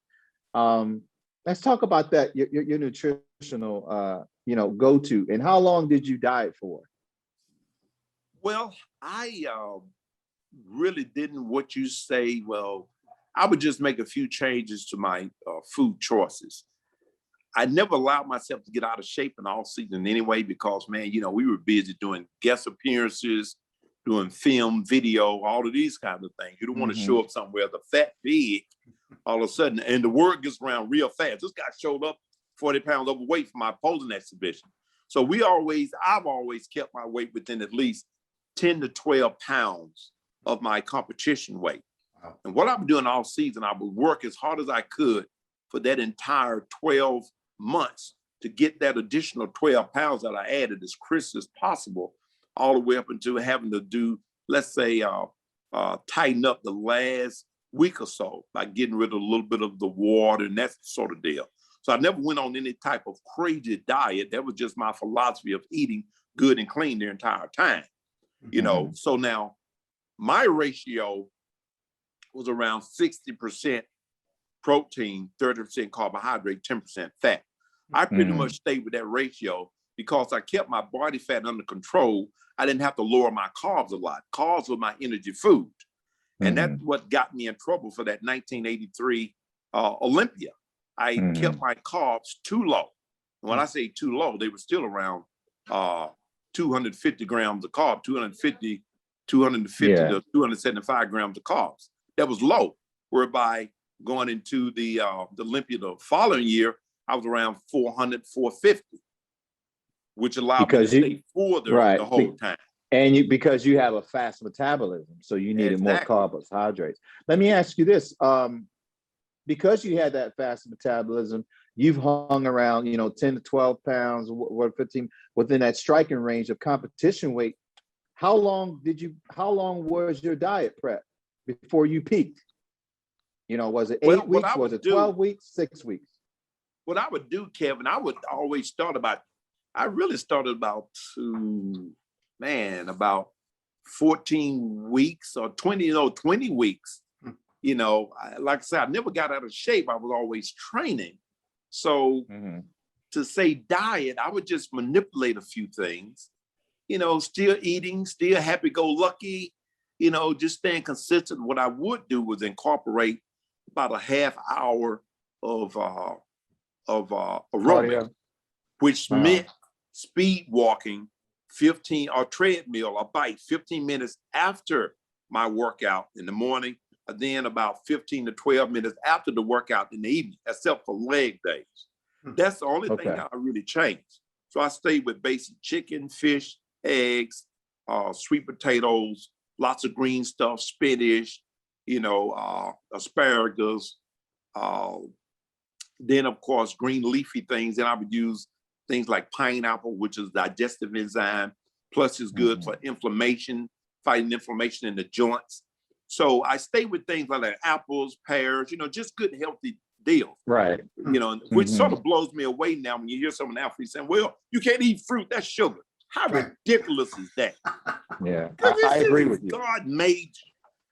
Let's talk about that, your nutritional, go-to, and how long did you diet for? Well, I really didn't what you say. Well, I would just make a few changes to my food choices. I never allowed myself to get out of shape in all season anyway, because, man, we were busy doing guest appearances, doing film, video, all of these kinds of things. You don't want to show up somewhere the fat big all of a sudden, and the word gets around real fast. This guy showed up 40 pounds overweight for my posing exhibition. So I've always kept my weight within at least 10 to 12 pounds of my competition weight. Wow. And what I was doing all season, I would work as hard as I could for that entire 12 months to get that additional 12 pounds that I added as crisp as possible, all the way up until having to do, let's say, tighten up the last week or so by getting rid of a little bit of the water and that sort of deal. So I never went on any type of crazy diet. That was just my philosophy of eating good and clean the entire time. So now my ratio was around 60% protein, 30% carbohydrate, 10% fat. I pretty much stayed with that ratio because I kept my body fat under control. I didn't have to lower my carbs a lot. Carbs were my energy food. And that's what got me in trouble for that 1983 Olympia. I kept my carbs too low. And when I say too low, they were still around 250 grams of carb, 250 to 275 grams of carbs. That was low, whereby going into the Olympia the following year, I was around 400, 450, which allowed me to stay full the whole time. And because you have a fast metabolism, so you needed more carbohydrates. Let me ask you this. Because you had that fast metabolism, you've hung around, 10 to 12 pounds, or 15, within that striking range of competition weight. How long was your diet prep before you peaked? Was it 8 weeks? Was it 12 weeks? 6 weeks? What I would do, Kevin, I would always start about 14 weeks or 20 weeks. Like I said, I never got out of shape. I was always training. So to say diet, I would just manipulate a few things, still eating, still happy-go-lucky, just staying consistent. What I would do was incorporate about a half hour of aerobic, which meant speed walking 15 or treadmill or bike 15 minutes after my workout in the morning, and then about 15 to 12 minutes after the workout in the evening, except for leg days. That's the only thing that I really changed. So I stayed with basic chicken, fish, eggs, sweet potatoes, lots of green stuff, spinach, asparagus, then of course green leafy things. And I would use things like pineapple, which is digestive enzyme, plus is good for inflammation, fighting inflammation in the joints. So I stay with things like apples, pears, just good, healthy deals. Right. Which sort of blows me away now when you hear some athletes saying, well, you can't eat fruit, that's sugar. How ridiculous is that? Yeah, I agree with you. God made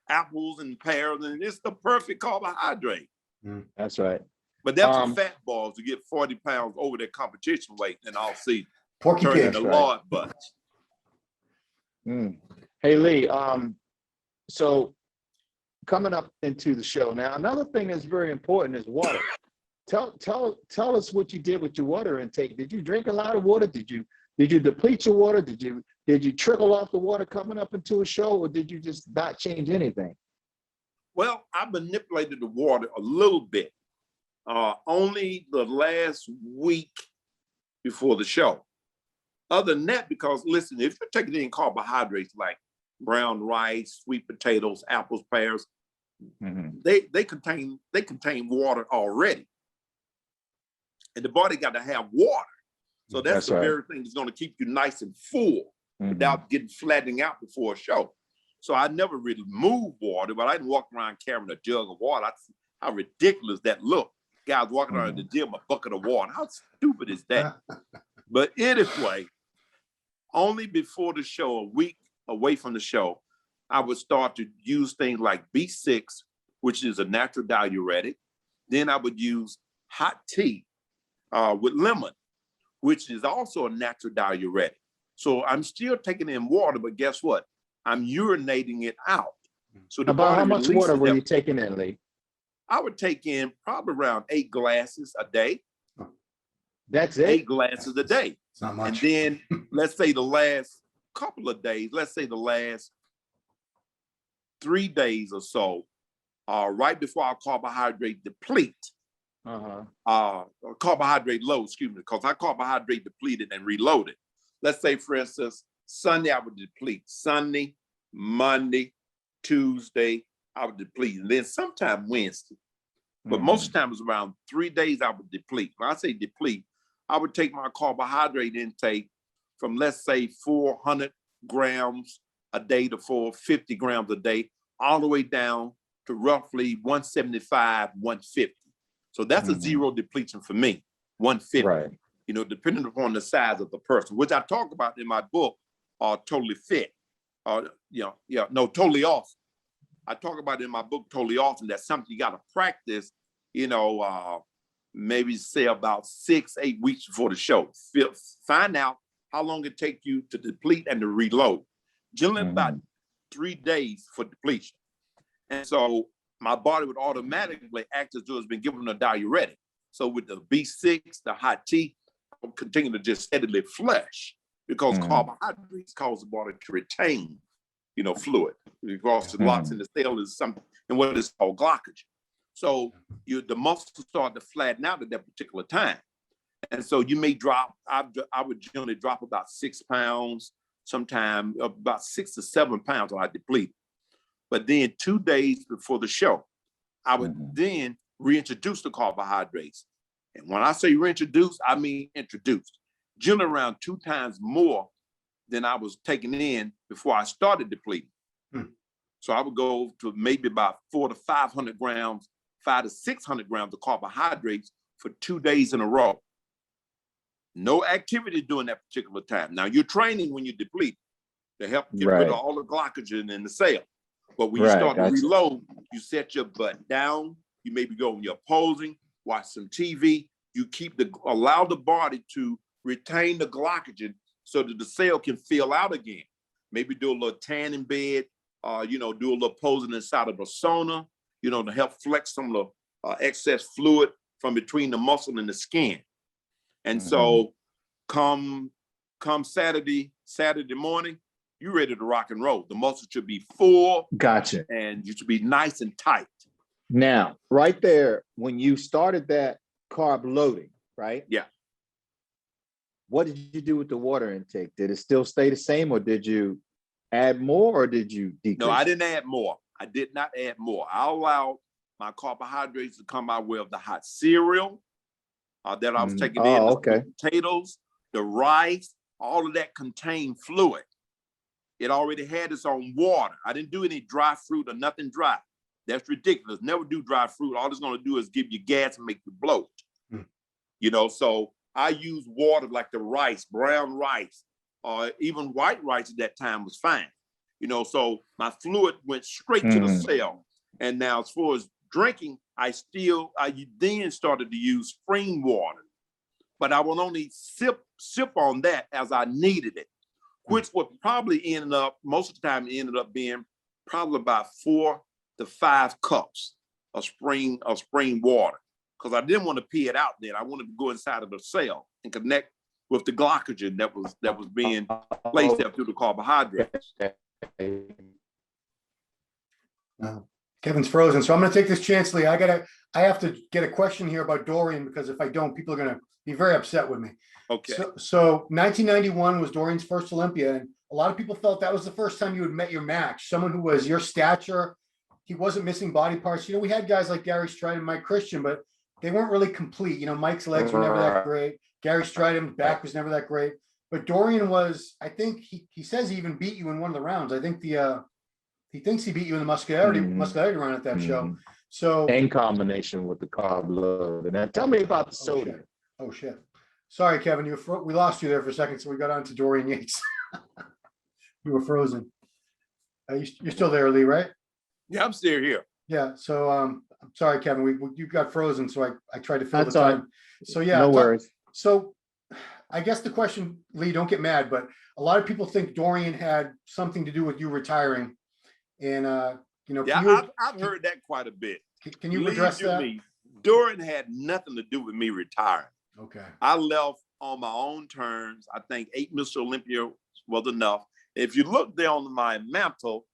apples and pears, and it's the perfect carbohydrate. That's right. But that's for fat balls to get 40 pounds over their competition weight in all season. Porky pigs, the Lord butts. Hey, Lee, so coming up into the show now, another thing that's very important is water. Tell us what you did with your water intake. Did you drink a lot of water? Did you deplete your water? Did you trickle off the water coming up into a show, or did you just not change anything? Well, I manipulated the water a little bit. Only the last week before the show. Other than that, because listen, if you're taking in carbohydrates like brown rice, sweet potatoes, apples, pears, they contain water already. And the body got to have water. So that's the very thing that's going to keep you nice and full without flattening out before a show. So I never really moved water, but I didn't walk around carrying a jug of water. How ridiculous that looked. Guys walking around the gym, a bucket of water. How stupid is that? But anyway, only before the show, a week away from the show, I would start to use things like B6, which is a natural diuretic. Then I would use hot tea with lemon, which is also a natural diuretic. So I'm still taking in water, but guess what? I'm urinating it out. So the About body how much releases water were that. you taking in, Lee? I would take in probably around 8 glasses a day. That's it? 8 glasses a day. It's not much. And then let's say the last couple of days, let's say the last 3 days or so, right before our carbohydrate deplete, carbohydrate load, excuse me, because I carbohydrate depleted and reloaded. Let's say, for instance, Sunday I would deplete. Sunday, Monday, Tuesday, I would deplete. And then sometime Wednesday. But most of the time it's around 3 days I would deplete. When I say deplete, I would take my carbohydrate intake from, let's say, 400 grams a day to 450 grams a day, all the way down to roughly 175, 150. So that's a zero depletion for me, 150. Right. You know, depending upon the size of the person, which I talk about in my book, Totally Fit. Totally Awesome. I talk about it in my book, Totally Awesome. That's something you got to practice, maybe say about 6-8 weeks before the show. Find out how long it takes you to deplete and to reload. Generally about 3 days for depletion. And so my body would automatically act as though it's been given a diuretic. So with the B6, the hot tea, I will continue to just steadily flush because carbohydrates cause the body to retain, fluid. Because it locks in the cell is something, and what is called glycogen. So the muscles start to flatten out at that particular time. And so you may drop, I would generally drop about 6 pounds, sometime about 6 to 7 pounds when I deplete. But then 2 days before the show, I would then reintroduce the carbohydrates. And when I say reintroduce, I mean introduced. Generally around 2 times more than I was taking in before I started depleting. So I would go to maybe about 400 to 500 grams, 500 to 600 grams of carbohydrates for 2 days in a row. No activity during that particular time. Now you're training when you deplete to help get rid of all the glycogen in the cell. But when you start to reload, you set your butt down. You maybe go when you're posing, watch some TV. You allow the body to retain the glycogen so that the cell can fill out again. Maybe do a little tan in bed, do a little posing inside of a sauna, to help flex some of the excess fluid from between the muscle and the skin. And so come Saturday morning, you're ready to rock and roll. The muscles should be full. Gotcha. And you should be nice and tight. Now, right there, when you started that carb loading, right? Yeah. What did you do with the water intake? Did it still stay the same, or did you add more, or did you decrease? No, I didn't add more. I did not add more. I allowed my carbohydrates to come by way of the hot cereal that I was taking in, the potatoes, the rice, all of that contained fluid. It already had its own water. I didn't do any dry fruit or nothing dry. That's ridiculous. Never do dry fruit. All it's going to do is give you gas and make you bloat. So I use water like the rice, brown rice, or even white rice at that time was fine. So my fluid went straight to the cell. And now as far as drinking, I then started to use spring water, but I would only sip on that as I needed it, which would probably most of the time ended up being probably about 4 to 5 cups of spring water, because I didn't want to pee it out then. I wanted to go inside of the cell and connect with the glycogen that was being placed there through the carbohydrates. Kevin's frozen, so I'm going to take this chance, Lee. I have to get a question here about Dorian, because if I don't, people are going to be very upset with me. Okay. So 1991 was Dorian's first Olympia, and a lot of people felt that was the first time you had met your match, someone who was your stature. He wasn't missing body parts. We had guys like Gary Stride and Mike Christian, but they weren't really complete. Mike's legs were never that great. Gary Stride's back was never that great. But Dorian was, I think he says he even beat you in one of the rounds. I think he thinks he beat you in the muscularity round at that show. So in combination with the carb load. And now tell me about the soda. Oh shit. Sorry, Kevin, we lost you there for a second, so we got on to Dorian Yates. You were frozen. You're still there, Lee, right? Yeah, I'm still here. Yeah. So I'm sorry, Kevin. You got frozen, so I tried to fill That's the all time. right. So yeah, No worries. So I guess the question, Lee, don't get mad, but a lot of people think Dorian had something to do with you retiring, and Yeah, I've heard that quite a bit. Can you address that? Dorian had nothing to do with me retiring. Okay. I left on my own terms. I think 8 Mr. Olympia was enough. If you look there on my mantle,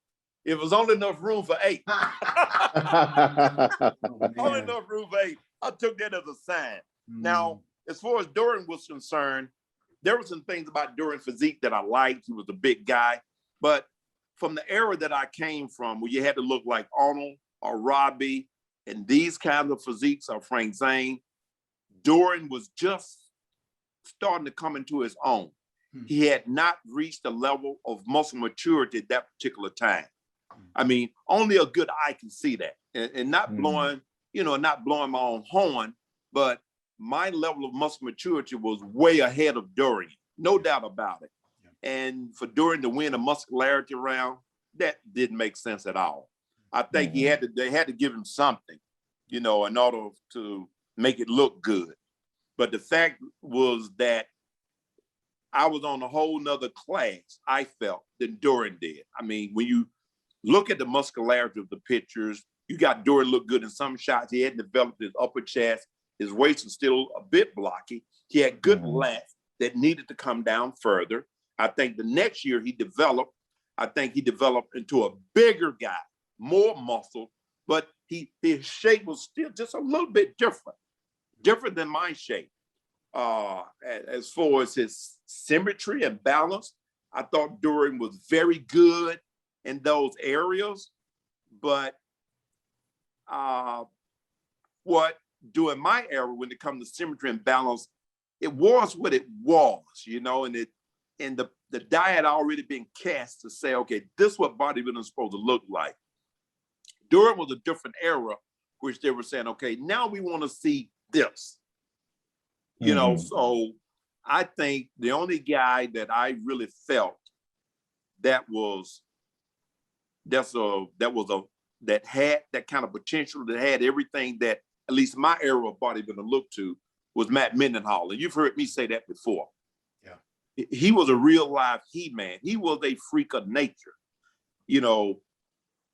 it was only enough room for 8. Only enough room for 8. I took that as a sign. Now, as far as Dorian was concerned, there were some things about Dorian's physique that I liked. He was a big guy. But from the era that I came from, where you had to look like Arnold or Robbie and these kinds of physiques or Frank Zane, Dorian was just starting to come into his own. He had not reached the level of muscle maturity at that particular time. I mean, only a good eye can see that. And not blowing, not blowing my own horn, but my level of muscle maturity was way ahead of Dorian, no doubt about it. And for Dorian to win a muscularity round, that didn't make sense at all. I think they had to give him something, in order to make it look good. But the fact was that I was on a whole nother class, I felt, than Dorian did. I mean, when you look at the muscularity of the pictures, you got Dorian look good in some shots. He hadn't developed his upper chest. His waist was still a bit blocky. He had good lats that needed to come down further. I think the next year he developed into a bigger guy, more muscle, but his shape was still just a little bit different than my shape. As far as his symmetry and balance, I thought Dorian was very good in those areas, but during my era, when it comes to symmetry and balance, it was what it was, and the die had already been cast to say, okay, this is what bodybuilding is supposed to look like. Dorian was a different era, which they were saying, okay, now we want to see this. So I think the only guy that I really felt that had that kind of potential, that had everything that at least my era of bodybuilding looked to, was Matt Mendenhall. And you've heard me say that before. Yeah. He was a real live He-Man. He was a freak of nature. You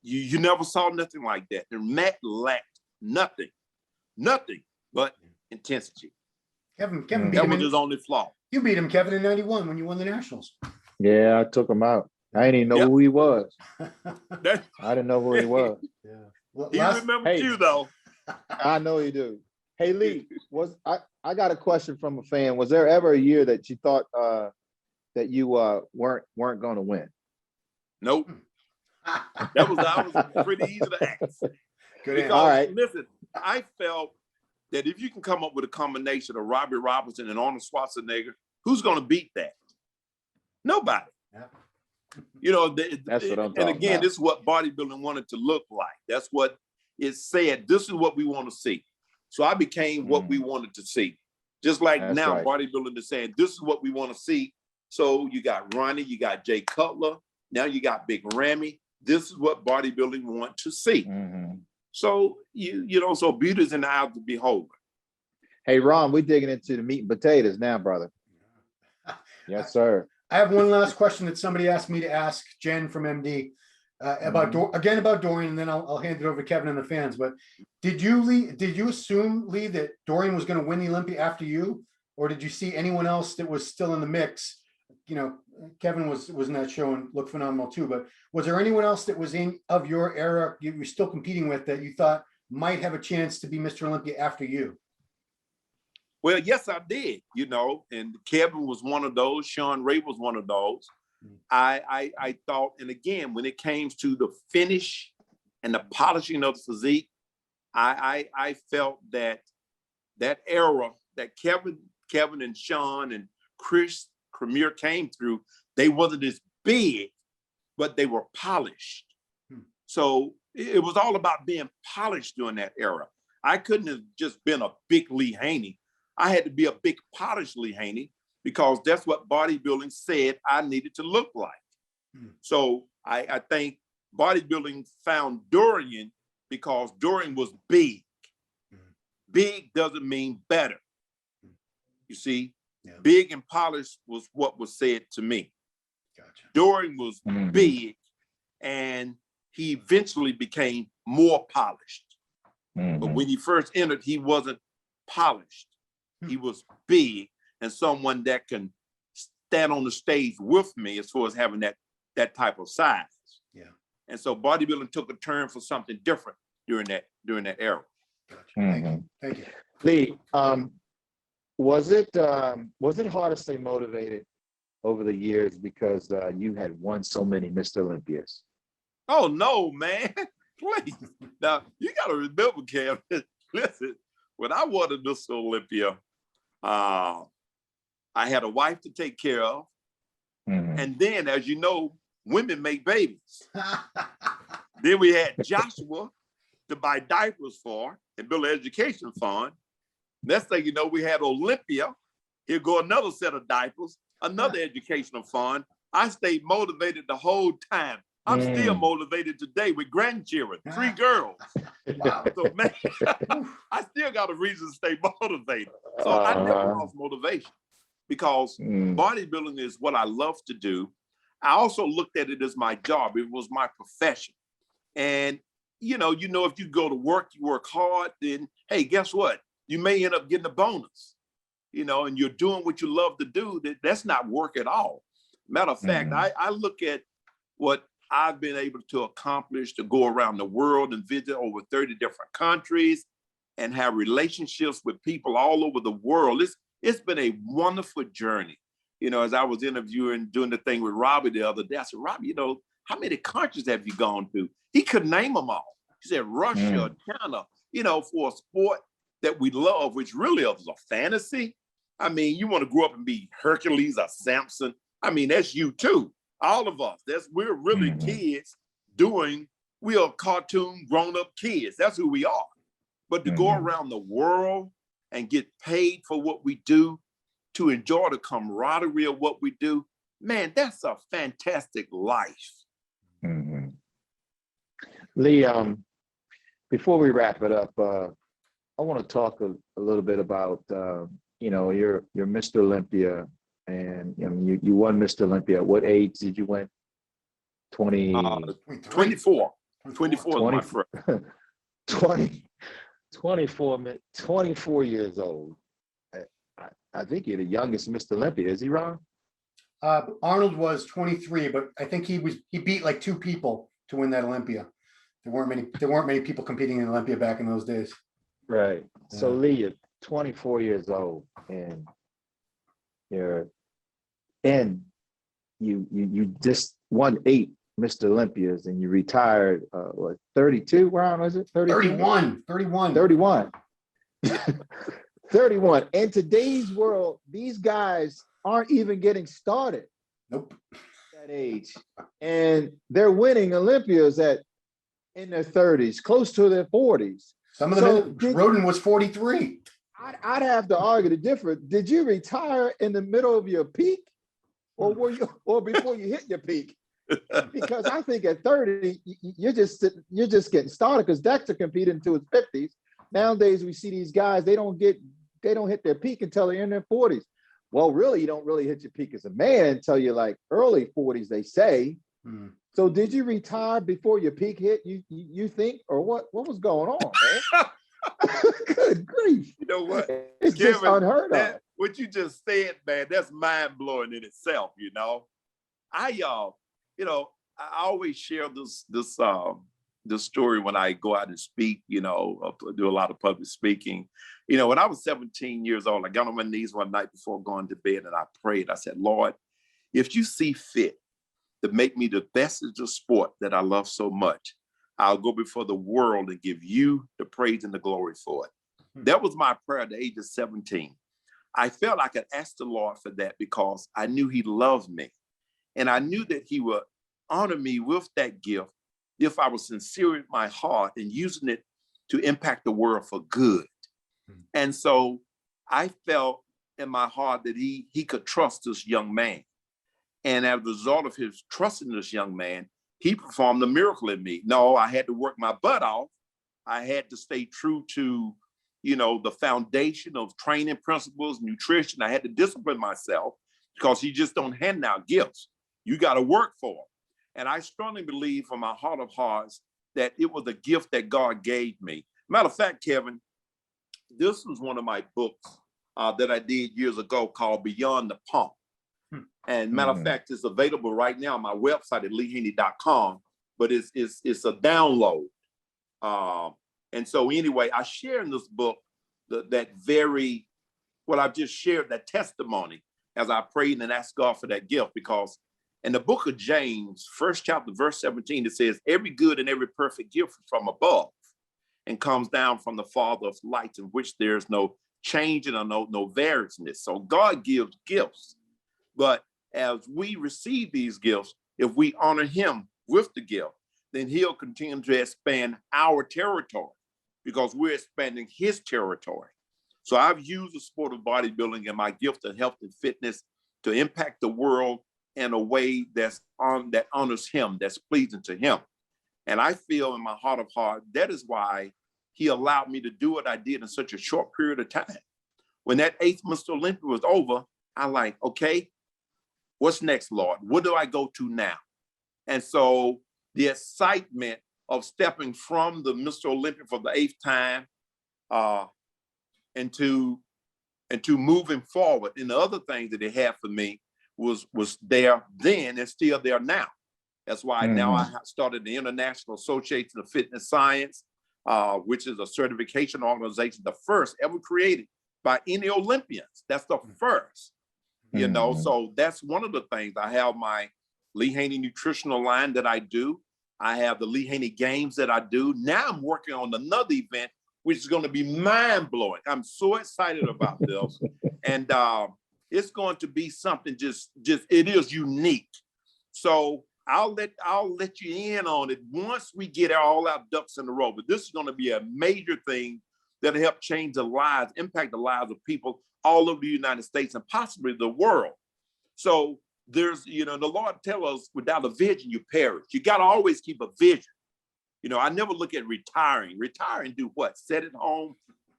never saw nothing like that. And Matt lacked nothing but intensity. Kevin beat him. That was his only flaw. You beat him, Kevin, in '91 when you won the Nationals. Yeah, I took him out. I didn't even know who he was. I didn't know who he was. Yeah. Well, he remembers you, though. I know you do. Hey, Lee, I got a question from a fan. Was there ever a year that you thought that you weren't going to win? Nope. That was pretty easy to ask. Good because, all right. Listen, I felt that if you can come up with a combination of Robbie Robertson and Arnold Schwarzenegger, who's going to beat that? Nobody. Yeah. That's what I'm talking and again, about. This is what bodybuilding wanted to look like. That's what it said. This is what we want to see. So I became what we wanted to see. Just like That's now, right. bodybuilding is saying, this is what we want to see. So you got Ronnie, you got Jay Cutler, now you got Big Ramy. This is what bodybuilding want to see. So so beauty is in the eye of the beholder. Hey, Ron, we're digging into the meat and potatoes now, brother. Yes, sir. I have one last question that somebody asked me to ask Jen from MD about Dorian, and then I'll hand it over to Kevin and the fans. But did you assume, Lee, that Dorian was going to win the Olympia after you, or did you see anyone else that was still in the mix? Kevin was in that show and looked phenomenal too. But was there anyone else that was of your era you were still competing with that you thought might have a chance to be Mr. Olympia after you? Well, yes, I did, and Kevin was one of those. Sean Ray was one of those. I thought, and again, when it came to the finish and the polishing of the physique, I felt that era that Kevin and Sean and Chris Premier came through, they wasn't as big, but they were polished. So it was all about being polished during that era. I couldn't have just been a big Lee Haney. I had to be a big polished Lee Haney because that's what bodybuilding said I needed to look like. So I think bodybuilding found Dorian because Dorian was big. Big doesn't mean better. You see, big and polished was what was said to me. Gotcha. Dorian was big, and he eventually became more polished. But when he first entered, he wasn't polished. He was big and someone that can stand on the stage with me as far as having that type of size. Yeah. And so bodybuilding took a turn for something different during that era. Gotcha. Thank you. Lee, was it hard to stay motivated over the years because you had won so many Mr. Olympias? Oh no, man. Please. Now you gotta remember, Cam, listen, when I won the Mr. Olympia, I had a wife to take care of. And then, as you know, women make babies. Then we had Joshua to buy diapers for and build an education fund. Next thing you know, we had Olympia. Here go another set of diapers, another educational fund. I stayed motivated the whole time. I'm still motivated today with grandchildren, 3 girls. Wow. So man, I still got a reason to stay motivated. So I never lost motivation because bodybuilding is what I love to do. I also looked at it as my job. It was my profession. And you know, if you go to work, you work hard, then hey, guess what? You may end up getting a bonus, you know, and you're doing what you love to do. That's not work at all. Matter of fact, I look at what I've been able to accomplish, to go around the world and visit over 30 different countries and have relationships with people all over the world. It's been a wonderful journey. You know, as I was interviewing, doing the thing with Robbie the other day, I said, Robbie, you know, how many countries have you gone to? He could name them all. He said, Russia, China, you know, for a sport that we love, which really is a fantasy. I mean, you want to grow up and be Hercules or Samson. I mean, that's you too. All of us, we're really kids we are cartoon grown-up kids. That's who we are. But to go around the world and get paid for what we do, to enjoy the camaraderie of what we do, man, that's a fantastic life. Lee, before we wrap it up, I want to talk a little bit about, you know, your Mr. Olympia. And you know, you won Mr. Olympia. At what age did you win? 24. 24 is my first. 24 years old. I think you're the youngest Mr. Olympia. Is he wrong? Arnold was 23, but I think he beat like 2 people to win that Olympia. There weren't many people competing in Olympia back in those days. Right. Yeah. So Lee, you're 24 years old, and you just won 8 Mr. Olympias, and you retired 32, Ron, was it? 31. 31. In today's world, these guys aren't even getting started. Nope. At that age. And they're winning Olympias in their 30s, close to their 40s. Some of them, Roden was 43. I'd have to argue the difference. Did you retire in the middle of your peak, or before you hit your peak? Because I think at 30, you're just getting started, because Dexter competed into his 50s. Nowadays, we see these guys, they don't hit their peak until they're in their 40s. Well, really, you don't really hit your peak as a man until you're like early 40s, they say. So did you retire before your peak hit, you think, or what was going on, man? Good grief. You know what? It's Kevin, just unheard of. What you just said, man, that's mind-blowing in itself, you know. I always share this story when I go out and speak, you know, do a lot of public speaking. You know, when I was 17 years old, I got on my knees one night before going to bed and I prayed. I said, Lord, if you see fit to make me the best of the sport that I love so much, I'll go before the world and give you the praise and the glory for it. That was my prayer at the age of 17. I felt I could ask the Lord for that because I knew he loved me. And I knew that he would honor me with that gift if I was sincere in my heart and using it to impact the world for good. And so I felt in my heart that he could trust this young man. And as a result of his trusting this young man, he performed a miracle in me. No, I had to work my butt off. I had to stay true to, the foundation of training principles, nutrition. I had to discipline myself because you just don't hand out gifts. You got to work for them. And I strongly believe from my heart of hearts that it was a gift that God gave me. Matter of fact, Kevin, this was one of my books that I did years ago called Beyond the Pump. And matter of fact, it's available right now on my website at leehaney.com, but it's a download. And so anyway, I share in this book what I've just shared, that testimony as I prayed and asked God for that gift, because in the book of James, 1st chapter, verse 17, it says, every good and every perfect gift from above and comes down from the Father of lights, in which there's no changing or no variousness. So God gives gifts. But as we receive these gifts, if we honor him with the gift, then he'll continue to expand our territory because we're expanding his territory. So I've used the sport of bodybuilding and my gift of health and fitness to impact the world in a way that honors him, that's pleasing to him. And I feel in my heart of heart, that is why he allowed me to do what I did in such a short period of time. When that 8th Mr. Olympia was over, I like, okay, what's next, Lord? What do I go to now? And so the excitement of stepping from the Mr. Olympia for the 8th time into moving forward. And the other thing that they had for me was there then and still there now. That's why now I started the International Association of Fitness Science, which is a certification organization, the first ever created by any Olympians. That's the first, so that's one of the things. I have my Lee Haney nutritional line that I do. I have the Lee Haney games that I do. Now I'm working on another event, which is going to be mind-blowing. I'm so excited about this. And it's going to be something just it is unique. So I'll let you in on it once we get all our ducks in a row. But this is going to be a major thing that'll help change the lives, impact the lives of people all over the United States and possibly the world. So there's, the Lord tells us, without a vision, you perish. You got to always keep a vision. I never look at retiring. Retiring, do what? Sit at home,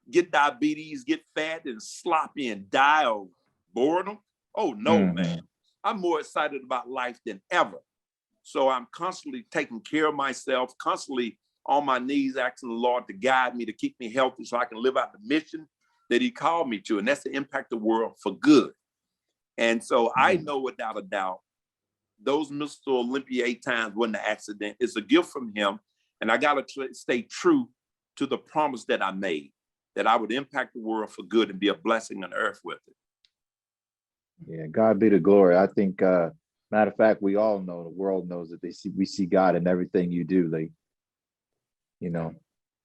get diabetes, get fat and sloppy and die of boredom? Oh, no, man. I'm more excited about life than ever. So I'm constantly taking care of myself, constantly on my knees, asking the Lord to guide me, to keep me healthy so I can live out the mission that he called me to. And that's to impact the world for good. And so I know without a doubt, those Mr. Olympia 8 times wasn't an accident. It's a gift from him. And I got to stay true to the promise that I made, that I would impact the world for good and be a blessing on earth with it. Yeah, God be the glory. I think, matter of fact, we all know, the world knows that we see God in everything you do.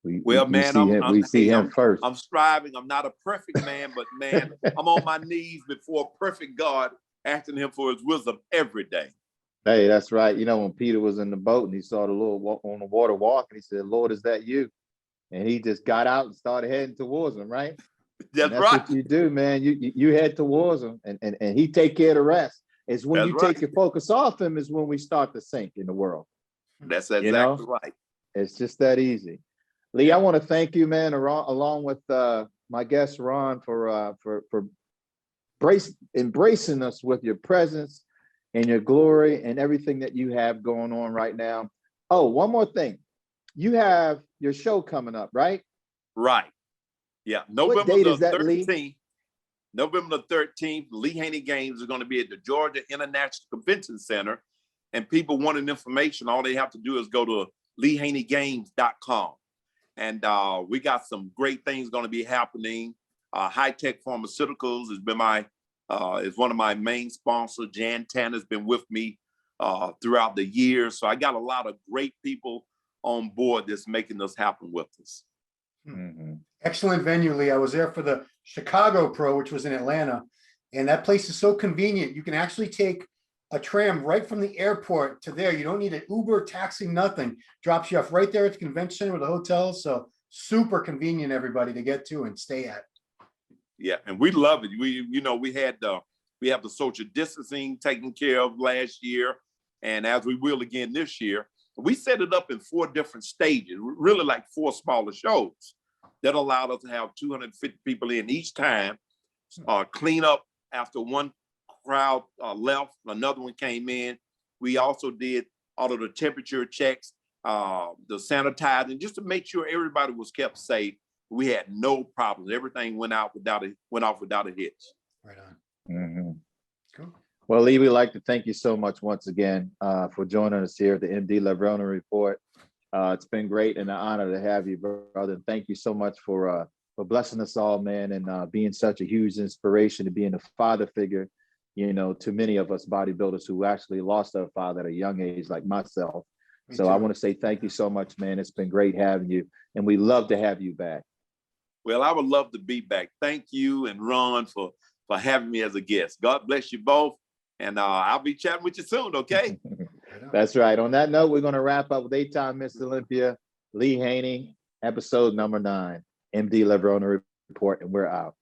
We see him first. I'm striving. I'm not a perfect man, but man, I'm on my knees before a perfect God, asking him for his wisdom every day. Hey, that's right. When Peter was in the boat and he saw the Lord on the water walking, he said, Lord, is that you? And he just got out and started heading towards him, right? That's right. What you do, man. You head towards him and he take care of the rest. It's when you take your focus off him is when we start to sink in the world. That's exactly right. It's just that easy. Lee, I want to thank you, man, along with my guest, Ron, for embracing us with your presence and your glory and everything that you have going on right now. Oh, one more thing. You have your show coming up, right? Right. Yeah. November the 13th. November the 13th, Lee Haney Games are going to be at the Georgia International Convention Center. And people wanting information, all they have to do is go to leehaneygames.com. And we got some great things going to be happening. High Tech Pharmaceuticals has been is one of my main sponsors. Jan Tanner's been with me throughout the years. So I got a lot of great people on board that's making this happen with us. Excellent venue, Lee. I was there for the Chicago Pro, which was in Atlanta. And that place is so convenient. You can actually take a tram right from the airport to there. You don't need an Uber, taxi, nothing. Drops you off right there at the convention center with the hotel. So super convenient, everybody, to get to and stay at. Yeah, and we love it. We have the social distancing taken care of last year, and as we will again this year. We set it up in 4 different stages, really like 4 smaller shows that allowed us to have 250 people in each time, clean up after one crowd left, another one came in. We also did all of the temperature checks, the sanitizing, just to make sure everybody was kept safe. We had no problems. Everything went off without a hitch. Right on. Mm-hmm. Cool. Well, Lee, we'd like to thank you so much once again for joining us here at the MD Levrone Report. It's been great and an honor to have you, brother. And thank you so much for blessing us all, man, and being such a huge inspiration to being a father figure, you know, to many of us bodybuilders who actually lost our father at a young age, like myself. So I want to say thank you so much, man. It's been great having you, and we love to have you back. Well, I would love to be back. Thank you and Ron for having me as a guest. God bless you both. And I'll be chatting with you soon, okay? That's right. On that note, we're going to wrap up with 8-time Miss Olympia Lee Haney, episode number 9, MD Levrone Report, and we're out.